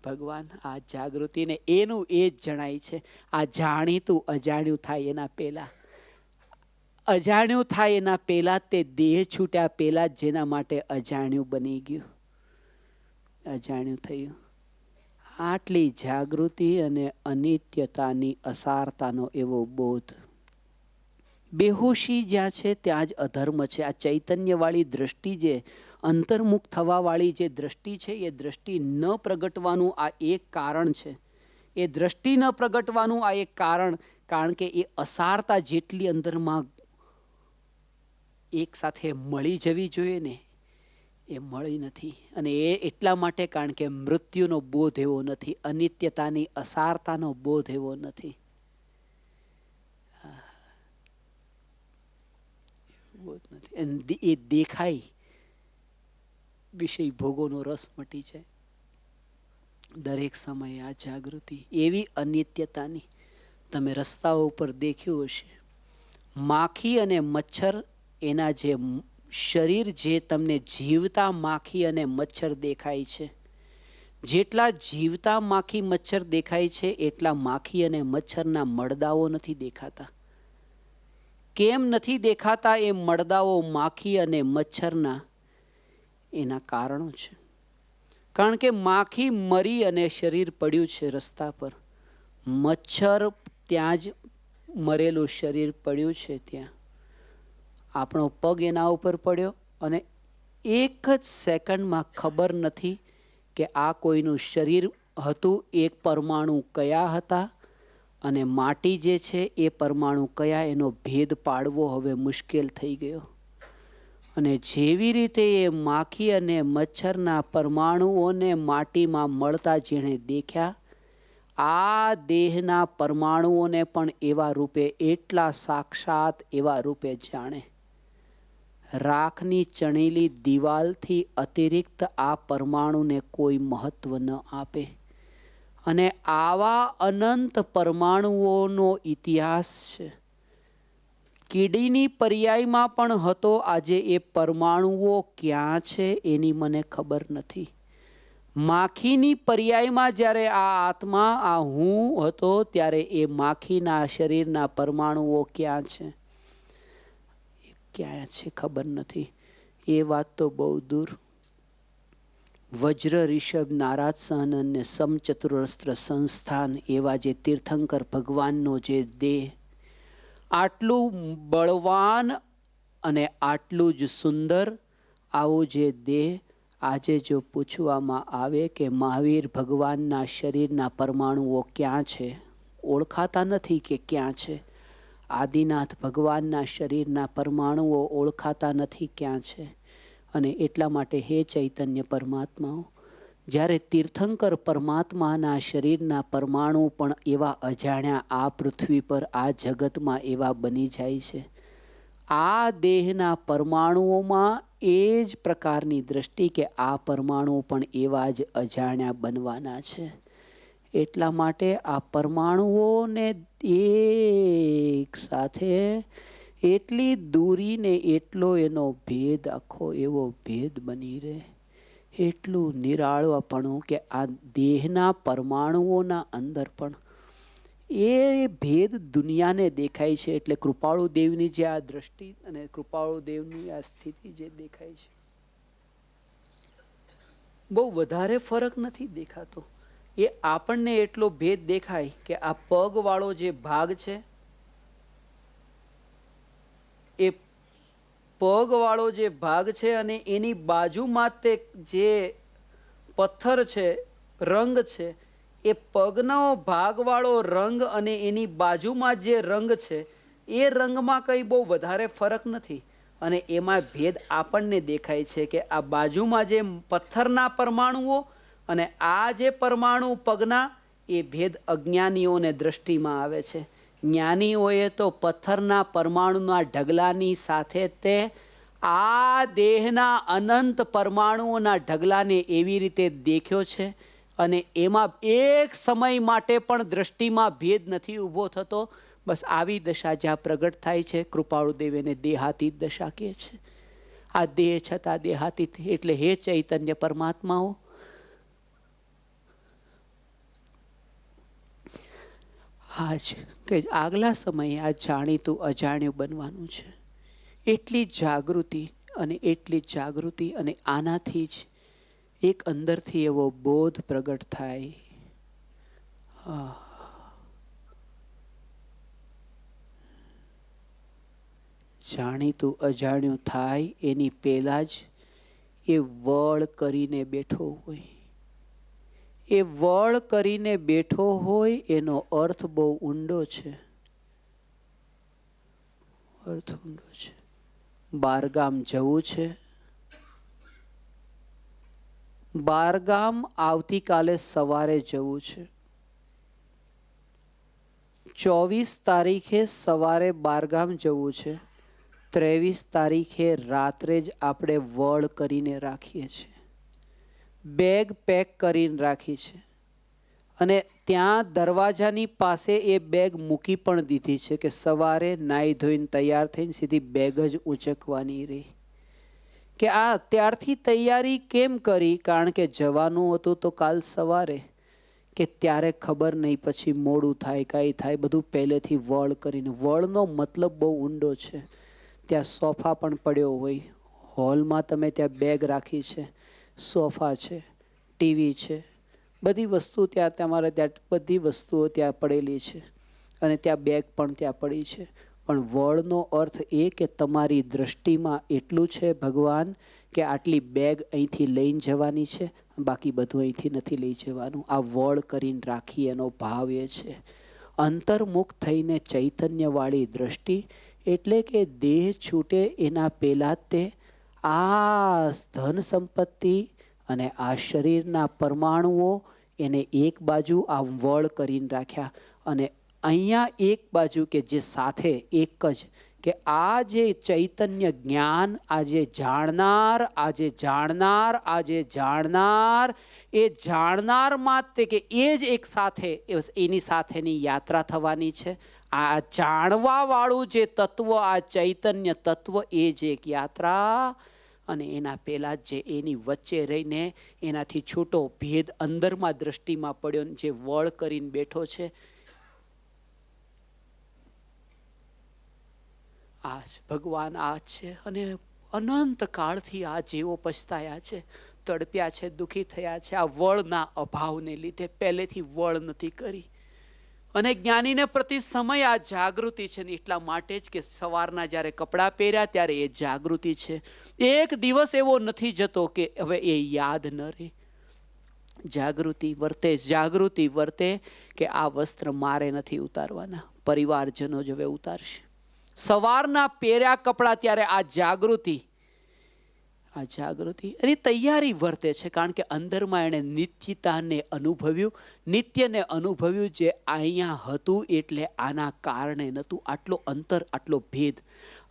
ભગવાન, આ જાગૃતિને એનું એ જ જણાય છે. આ જાણીતું અજાણ્યું થાય એના પહેલા અજાણ્યું થાય એના પહેલા, તે દેહ છૂટ્યા પહેલા જ જેના માટે અજાણ્યું બની ગયું, અજાણ્યું થયું. આટલી જાગૃતિ અને અનિત્યતાની અસારતાનો એવો બોધ. બેહોશી જ્યાં છે ત્યાં જ અધર્મ છે. આ ચૈતન્યવાળી દ્રષ્ટિ, જે અંતર્મુખ થવાવાળી જે દ્રષ્ટિ છે, એ દ્રષ્ટિ ન પ્રગટવાનું આ એક કારણ છે. એ દ્રષ્ટિ ન પ્રગટવાનું આ એક કારણ કે એ અસારતા જેટલી અંદરમાં એક સાથે મળી જવી જોઈએ ને, એ મળી નથી. અને એ એટલા માટે કારણ કે મૃત્યુનો બોધ એવો નથી, અનિત્યતાની અસારતાનો બોધ એવો નથી. એ દેખાય વિષય ભોગોનો રસ મટી જાય દરેક સમયે. આ જાગૃતિ એવી અનિત્યતાની, તમે રસ્તાઓ ઉપર દેખ્યું હશે, માખી અને મચ્છર, એના જે શરીર, જે તમને જીવતા માખી અને મચ્છર દેખાય છે, જેટલા જીવતા માખી મચ્છર દેખાય છે એટલા માખી અને મચ્છરના મળદાઓ નથી દેખાતા. કેમ નથી દેખાતા એ મળદાઓ માખી અને મચ્છરના? એના કારણો છે. કારણ કે માખી મરી અને શરીર પડ્યું છે રસ્તા પર, મચ્છર ત્યાં જ મરેલું શરીર પડ્યું છે. ત્યાં આપણો પગ એના ઉપર પડ્યો અને એક જ સેકન્ડમાં ખબર નથી કે આ કોઈનું શરીર હતું, એક પરમાણુ કયા હતા અને માટી જે છે એ પરમાણુ કયા, એનો ભેદ પાડવો હવે મુશ્કેલ થઈ ગયો. અને જેવી રીતે એ માખી અને મચ્છરના પરમાણુઓને માટીમાં મળતા જેણે દેખ્યા, આ દેહના પરમાણુઓને પણ એવા રૂપે, એટલા સાક્ષાત એવા રૂપે જાણે. રાખની ચણેલી દિવાલથી અતિરિક્ત આ પરમાણુને કોઈ મહત્વ ન આપે. અને આવા અનંત પરમાણુઓનો ઇતિહાસ છે. કીડીની પર્યાયમાં પણ હતો. આજે એ પરમાણુઓ ક્યાં છે એની મને ખબર નથી. માખીની પર્યાયમાં જ્યારે આ આત્મા, આ હું હતો, ત્યારે એ માખીના શરીરના પરમાણુઓ ક્યાં છે, ક્યાં છે ખબર નથી. એ વાત તો બહુ દૂર. વજ્ર ઋષભ નારાજ સહન અને સમચતુરસ્ત્ર સંસ્થાન, એવા જે તીર્થંકર ભગવાનનો જે દેહ, આટલું બળવાન અને આટલું જ સુંદર આવું જે દેહ, આજે જો પૂછવામાં આવે કે મહાવીર ભગવાનના શરીરના પરમાણુઓ ક્યાં છે, ઓળખાતા નથી કે ક્યાં છે. આદિનાથ ભગવાનના શરીરના પરમાણુઓ ઓળખાતા નથી ક્યાં છે. અને એટલા માટે હે ચૈતન્ય પરમાત્માઓ, જ્યારે તીર્થંકર પરમાત્માના શરીરના પરમાણુ પણ એવા અજાણ્યા આ પૃથ્વી પર, આ જગતમાં એવા બની જાય છે, આ દેહના પરમાણુઓમાં એ જ પ્રકારની દ્રષ્ટિ કે આ પરમાણુ પણ એવા જ અજાણ્યા બનવાના છે. એટલા માટે આ પરમાણુઓને એક સાથે એટલી દૂરીને એટલો એનો ભેદ, આખો એવો ભેદ બની રહે, એટલું નિરાળવાપણું કે આ દેહના પરમાણુઓના અંદર પણ એ ભેદ દુનિયાને દેખાય છે. એટલે કૃપાળુ દેવની જે આ દ્રષ્ટિ અને કૃપાળુ દેવની આ સ્થિતિ જે દેખાય છે, બહુ વધારે ફરક નથી દેખાતો. એ આપણને એટલો ભેદ દેખાય કે આ પગ વાળો જે ભાગ છે, એ પગ વાળો જે ભાગ છે અને એની બાજુમાં તે જે પથ્થર છે, રંગ છે, એ પગનો ભાગવાળો રંગ અને એની બાજુમાં જે રંગ છે, એ રંગમાં કંઈ બહુ વધારે ફરક નથી. અને એમાં ભેદ આપણને દેખાય છે કે આ બાજુમાં જે પથ્થરના પરમાણુઓ અને આ જે પરમાણુ પગના, એ ભેદ અજ્ઞાનીઓને દ્રષ્ટિમાં આવે છે. જ્ઞાનીઓએ તો પથ્થરના પરમાણુના ઢગલાની સાથે તે આ દેહના અનંત પરમાણુઓના ઢગલાને એવી રીતે દેખ્યો છે અને એમાં એક સમય માટે પણ દ્રષ્ટિમાં ભેદ નથી ઊભો થતો. બસ આવી દશા જ્યાં પ્રગટ થાય છે, કૃપાળુદેવ એને દેહાતીત દશા કહે છે. આ દેહ છતાં દેહાતીત. એટલે હે ચૈતન્ય પરમાત્માઓ, આજ કે આગલા સમયે આ જાણીતું અજાણ્યું બનવાનું છે, એટલી જાગૃતિ અને આનાથી જ એક અંદરથી એવો બોધ પ્રગટ થાય. જાણીતું અજાણ્યું થાય એની પહેલા જ એ વળ કરીને બેઠો હોય. એ વળ કરીને બેઠો હોય એનો અર્થ બહુ ઊંડો છે. બારગામ જવું છે. બારગામ આવતીકાલે સવારે જવું છે. 24 તારીખે સવારે બારગામ જવું છે. 23 તારીખે રાત્રે જ આપણે વળ કરીને રાખીએ છીએ. બેગ પેક કરીને રાખી છે અને ત્યાં દરવાજાની પાસે એ બેગ મૂકી પણ દીધી છે કે સવારે નાહી ધોઈને તૈયાર થઈને સીધી બેગ જ ઉંચકવાની રહી. કે આ અત્યારથી તૈયારી કેમ કરી? કારણ કે જવાનું હતું તો કાલ સવારે, કે ત્યારે ખબર નહીં પછી મોડું થાય કાંઈ થાય, બધું પહેલેથી વળ કરીને. વળનો મતલબ બહુ ઊંડો છે. ત્યાં સોફા પણ પડ્યો હોય, હોલમાં તમે ત્યાં બેગ રાખી છે, સોફા છે, ટીવી છે, બધી વસ્તુ ત્યાં તમારે ત્યાં બધી વસ્તુઓ ત્યાં પડેલી છે અને ત્યાં બેગ પણ ત્યાં પડી છે. પણ વળનો અર્થ એ કે તમારી દ્રષ્ટિમાં એટલું છે ભગવાન કે આટલી બેગ અહીંથી લઈને જવાની છે, બાકી બધું અહીંથી નથી લઈ જવાનું. આ વળ કરીને રાખી એનો ભાવ એ છે. અંતર્મુખ થઈને ચૈતન્યવાળી દ્રષ્ટિ, એટલે કે દેહ છૂટે એના પહેલાં તે આ ધન સંપત્તિ અને આ શરીરના પરમાણુઓ એને એક બાજુ આ વળ કરીને રાખ્યા. અને અહીંયા એક બાજુ કે જે સાથે એક જ કે આ જે ચૈતન્ય જ્ઞાન, આજે જાણનાર એ જાણનારમાં તે કે એ જ એક સાથે એની સાથેની યાત્રા થવાની છે. આ જાણવા વાળું જે તત્વ, આ ચૈતન્ય તત્વ, એ જ એક યાત્રા. અને એના પહેલા જે એની વચ્ચે રહીને એનાથી છૂટો ભેદ અંદરમાં દ્રષ્ટિમાં પડ્યો, જે વળ કરીને બેઠો છે, આ ભગવાન આ છે. અને અનંત કાળથી આ જીવો પછતાયા છે, તડપ્યા છે, દુઃખી થયા છે આ વળના અભાવને લીધે. પહેલેથી વળ નથી કરી. અને જ્ઞાનીને પ્રતિ સમય આ જાગૃતિ છે ને એટલા માટે જ કે સવારના જ્યારે કપડાં પહેર્યા ત્યારે એ જાગૃતિ છે. એક દિવસ એવો નથી જતો કે હવે એ યાદ ન રહે. જાગૃતિ વર્તે કે આ વસ્ત્ર મારે નથી ઉતારવાના, પરિવારજનો જ હવે ઉતારશે. સવારના પહેર્યા કપડાં ત્યારે આ જાગૃતિ એની તૈયારી વર્તે છે. કારણ કે અંદરમાં એણે નિત્યતાને અનુભવ્યું, જે અહીંયા હતું એટલે આના કારણે નહોતું. આટલો અંતર, આટલો ભેદ.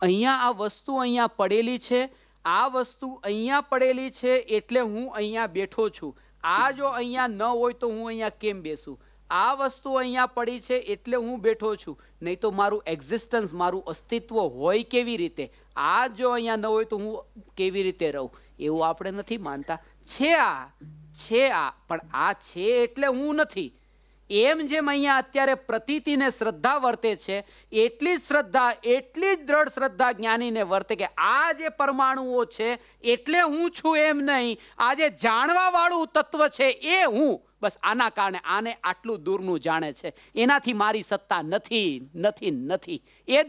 અહીંયા આ વસ્તુ અહીંયા પડેલી છે, આ વસ્તુ અહીંયા પડેલી છે એટલે હું અહીંયા બેઠો છું. આ જો અહીંયા ન હોય તો હું અહીંયા કેમ બેસું? આ વસ્તુ અહીંયા પડી છે એટલે હું બેઠો છું, નહીં તો મારું એક્ઝિસ્ટન્સ, મારું અસ્તિત્વ હોય કેવી રીતે? આ જો અહીંયા ન હોય તો હું કેવી રીતે રહું? એવું આપણે નથી માનતા. છે આ, પણ આ છે એટલે હું નથી. એમ જેમ અહીંયા અત્યારે પ્રતીતિને શ્રદ્ધા વર્તે છે, એટલી જ શ્રદ્ધા, એટલી જ દ્રઢ શ્રદ્ધા જ્ઞાનીને વર્તે કે આ જે પરમાણુઓ છે એટલે હું છું એમ નહીં. આ જે જાણવા વાળું તત્વ છે એ હું. બસ આના કારણે આને આટલું દૂરનું જાણે છે, એનાથી મારી સત્તા નથી. એ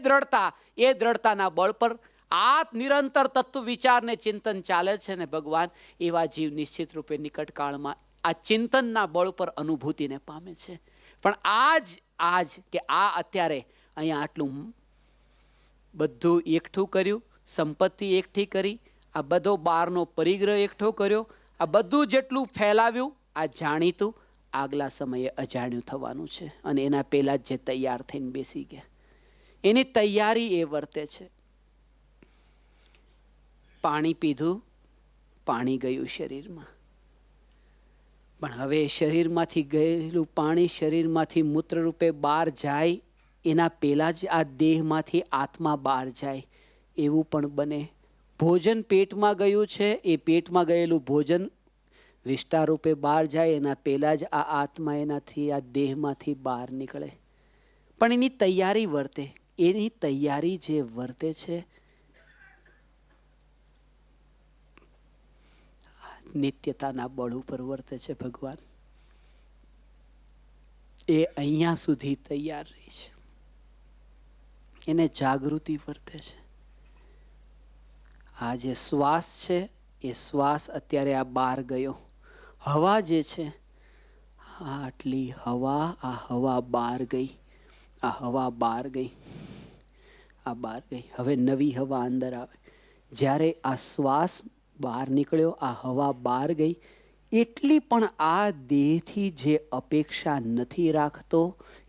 દ્રઢતાના બળ પર આ નિરંતર તત્વ વિચારને ચિંતન ચાલે છે ને ભગવાન એવા જીવ નિશ્ચિત રૂપે નિકટકાળમાં આ ચિંતનના બળ પર અનુભૂતિને પામે છે. પણ આજ કે આ અત્યારે અહીંયા આટલું બધું એકઠું કર્યું, સંપત્તિ એકઠી કરી, આ બધો બહારનો પરિગ્રહ એકઠો કર્યો, આ બધું જેટલું ફેલાવ્યું, આ જાણીતું આગલા સમયે અજાણ્યું થવાનું છે. અને એના પહેલા જ જે તૈયાર થઈને બેસી ગયા, એની તૈયારી એ વર્તે છે. પાણી પીધું, પાણી ગયું શરીરમાં, પણ હવે શરીરમાંથી ગયેલું પાણી શરીરમાંથી મૂત્ર રૂપે બહાર જાય એના પહેલા જ આ દેહમાંથી આત્મા બહાર જાય એવું પણ બને. ભોજન પેટમાં ગયું છે, એ પેટમાં ગયેલું ભોજન વિષ્ટા રૂપે બહાર જાય એના પહેલા જ આ આત્મા એનાથી આ દેહમાંથી બહાર નીકળે. પણ એની તૈયારી વર્તે. એની તૈયારી જે વર્તે છે નિત્યતાના બળ ઉપર વર્તે છે ભગવાન. એ અહીંયા સુધી તૈયાર રહી છે. એને જાગૃતિ વર્તે છે. આ જે શ્વાસ છે એ શ્વાસ અત્યારે આ બહાર ગયો. હવા જે છે આટલી હવા, આ હવા બહાર ગઈ, આ હવા બહાર ગઈ, આ બહાર ગઈ. હવે નવી હવા અંદર આવે. જ્યારે આ શ્વાસ બહાર નીકળ્યો, આ હવા બહાર ગઈ, એટલી પણ આ દેહથી જે અપેક્ષા નથી રાખતો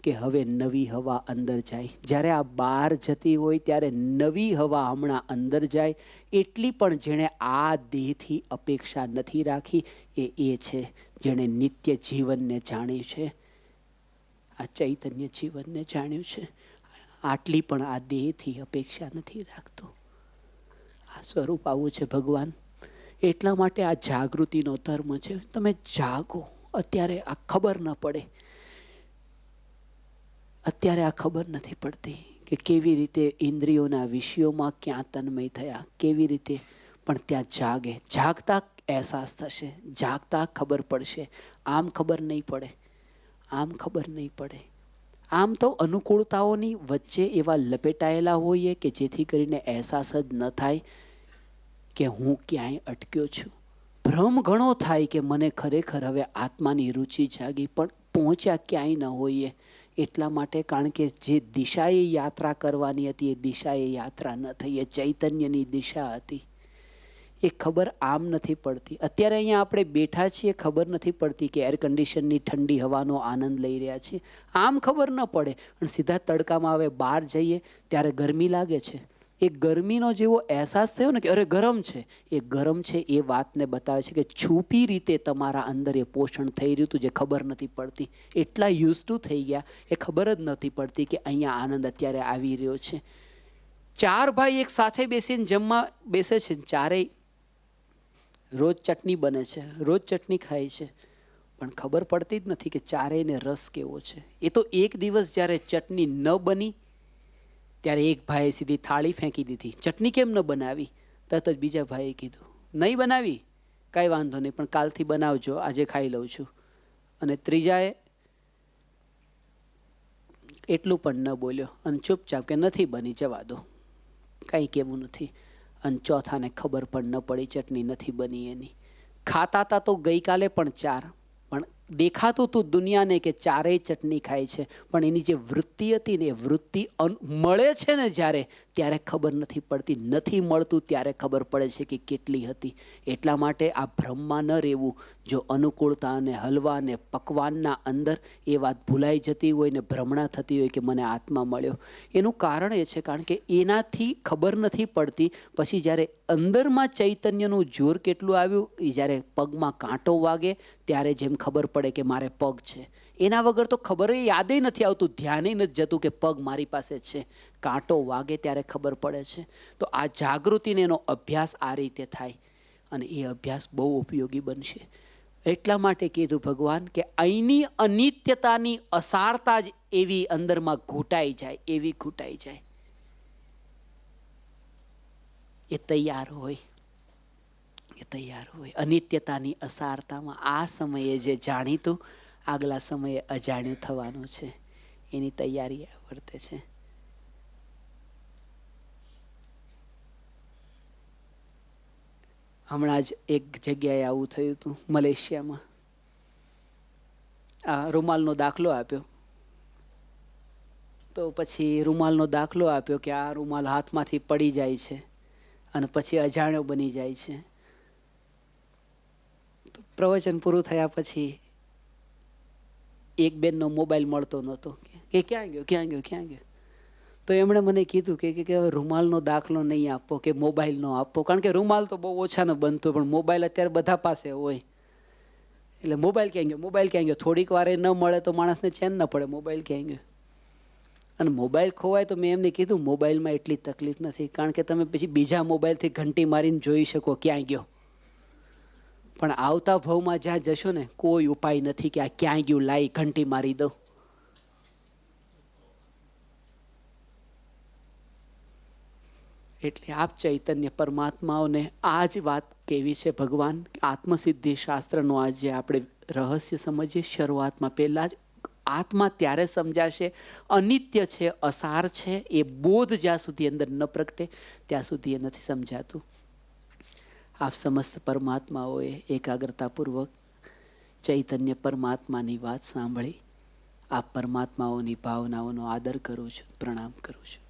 કે હવે નવી હવા અંદર જાય. જ્યારે આ બહાર જતી હોય ત્યારે નવી હવા હમણાં અંદર જાય, એટલી પણ જેણે આ દેહથી અપેક્ષા નથી રાખી એ છે જેણે નિત્ય જીવનને જાણ્યું છે, આ ચૈતન્ય જીવનને જાણ્યું છે. આટલી પણ આ દેહથી અપેક્ષા નથી રાખતો. આ સ્વરૂપ આવું છે ભગવાન. એટલા માટે આ જાગૃતિનો ધર્મ છે. તમે જાગો. અત્યારે આ ખબર ન પડે. અત્યારે આ ખબર નથી પડતી કે કેવી રીતે ઇન્દ્રિયોના વિષયોમાં ક્યાં તન્મય થયા, કેવી રીતે. પણ ત્યાં જાગે. જાગતા અહેસાસ થશે, જાગતા ખબર પડશે. આમ ખબર નહીં પડે, આમ ખબર નહીં પડે. આમ તો અનુકૂળતાઓની વચ્ચે એવા લપેટાયેલા હોઈએ કે જેથી કરીને અહેસાસ જ ન થાય કે હું ક્યાંય અટક્યો છું. ભ્રમ ઘણો થાય કે મને ખરેખર હવે આત્માની રુચિ જાગી, પણ પહોંચ્યા ક્યાંય ન હોઈએ. એટલા માટે કારણ કે જે દિશાએ યાત્રા કરવાની હતી એ દિશાએ યાત્રા ન થઈ. એ ચૈતન્યની દિશા હતી. એ ખબર આમ નથી પડતી. અત્યારે અહીંયા આપણે બેઠા છીએ, ખબર નથી પડતી કે એર કન્ડિશનની ઠંડી હવાનો આનંદ લઈ રહ્યા છીએ. આમ ખબર ન પડે. અને સીધા તડકામાં હવે બહાર જઈએ ત્યારે ગરમી લાગે છે. એ ગરમીનો જેવો અહેસાસ થયો ને કે અરે ગરમ છે, એ ગરમ છે એ વાતને બતાવે છે કે છુપી રીતે તમારા અંદર એ પોષણ થઈ રહ્યું હતું જે ખબર નથી પડતી. એટલા યુઝ ટુ થઈ ગયા એ ખબર જ નથી પડતી કે અહીંયા આનંદ અત્યારે આવી રહ્યો છે. 4 ભાઈ એક સાથે બેસીને જમવા બેસે છે. ચારેય રોજ ચટણી બને છે, રોજ ચટણી ખાય છે, પણ ખબર પડતી જ નથી કે ચારેયને રસ કેવો છે. એ તો એક દિવસ જ્યારે ચટણી ન બની ત્યારે એક ભાઈએ સીધી થાળી ફેંકી દીધી. ચટણી કેમ ન બનાવી? તરત જ બીજા ભાઈએ કીધું નહીં બનાવી, કાંઈ વાંધો નહીં, પણ કાલથી બનાવજો, આજે ખાઈ લઉં છું. અને ત્રીજાએ એટલું પણ ન બોલ્યો અને ચૂપચાપ કે નથી બની, જવા દો, કાંઈ કહેવું નથી. અને ચોથાને ખબર પણ ન પડી ચટણી નથી બની એની. ખાતા હતા તો ગઈકાલે પણ 4, પણ દેખાતું હતું દુનિયાને કે ચારેય ચટણી ખાય છે, પણ એની જે વૃત્તિ હતી ને એ વૃત્તિ મળે છે ને જ્યારે, ત્યારે ખબર નથી પડતી. નથી મળતું ત્યારે ખબર પડે છે કે કેટલી હતી. એટલા માટે આ ભ્રમમાં ન રહેવું. જો અનુકૂળતા અને હલવા અને પકવાનના અંદર એ વાત ભૂલાઈ જતી હોય ને ભ્રમણા થતી હોય કે મને આત્મા મળ્યો, એનું કારણ એ છે કારણ કે એનાથી ખબર નથી પડતી. પછી જ્યારે અંદરમાં ચૈતન્યનું જોર કેટલું આવ્યું, એ જ્યારે પગમાં કાંટો વાગે ત્યારે જેમ ખબર પડે કે મારે પગ છે. એના વગર તો ખબર યાદે નથી આવતું, ધ્યાને નથી જતું કે પગ મારી પાસે છે. કાંટો વાગે ત્યારે ખબર પડે છે. તો આ જાગૃતિને એનો અભ્યાસ આ રીતે થાય અને એ અભ્યાસ બહુ ઉપયોગી બનશે. એટલા માટે કીધું ભગવાન કે અહીંની અનિત્યતાની અસારતા જ એવી અંદરમાં ઘૂંટાઈ જાય, એવી ઘૂંટાઈ જાય. એ તૈયાર હોય, એ તૈયાર હોય. અનિત્યતાની અસારતામાં આ સમયે જે જાણીતું આગલા સમયે અજાણ્યું થવાનું છે, એની તૈયારી વર્તે છે. હમણાં જ એક જગ્યાએ આવું થયું હતું મલેશિયામાં. આ રૂમાલનો દાખલો આપ્યો, તો પછી રૂમાલનો દાખલો આપ્યો કે આ રૂમાલ હાથમાંથી પડી જાય છે અને પછી અજાણ્યો બની જાય છે. તો પ્રવચન પૂરું થયા પછી એક બેનનો મોબાઈલ મળતો નહોતો કે ક્યાં ગયો, ક્યાં ગયો, ક્યાં ગયો. તો એમણે મને કીધું કે હવે રૂમાલનો દાખલો નહીં આપવો, કે મોબાઈલ ન આપવો, કારણ કે રૂમાલ તો બહુ ઓછાનો બનતો, પણ મોબાઈલ અત્યારે બધા પાસે હોય. એટલે મોબાઈલ ક્યાં ગયો, મોબાઈલ ક્યાં ગયો. થોડીક વાર એ ન મળે તો માણસને ચેન ન પડે, મોબાઈલ ક્યાં ગયો. અને મોબાઈલ ખોવાય તો મેં એમને કીધું મોબાઈલમાં એટલી તકલીફ નથી, કારણ કે તમે પછી બીજા મોબાઈલથી ઘંટી મારીને જોઈ શકો ક્યાં ગયો. પણ આવતા ભાવમાં જ્યાં જશો ને, કોઈ ઉપાય નથી કે આ ક્યાં ગયું, લાઈ ઘંટી મારી દઉં. એટલે આપ ચૈતન્ય પરમાત્માઓને આ જ વાત કેવી છે ભગવાન. આત્મસિદ્ધિ શાસ્ત્રનો આ જે આપણે રહસ્ય સમજીએ શરૂઆતમાં પહેલાં જ આત્મા ત્યારે સમજાશે, અનિત્ય છે, અસાર છે, એ બોધ જ્યાં સુધી અંદર ન પ્રગટે ત્યાં સુધી એ નથી સમજાતું. આપ સમસ્ત પરમાત્માઓએ એકાગ્રતાપૂર્વક ચૈતન્ય પરમાત્માની વાત સાંભળી. આ પરમાત્માઓની ભાવનાઓનો આદર કરું છું, પ્રણામ કરું છું.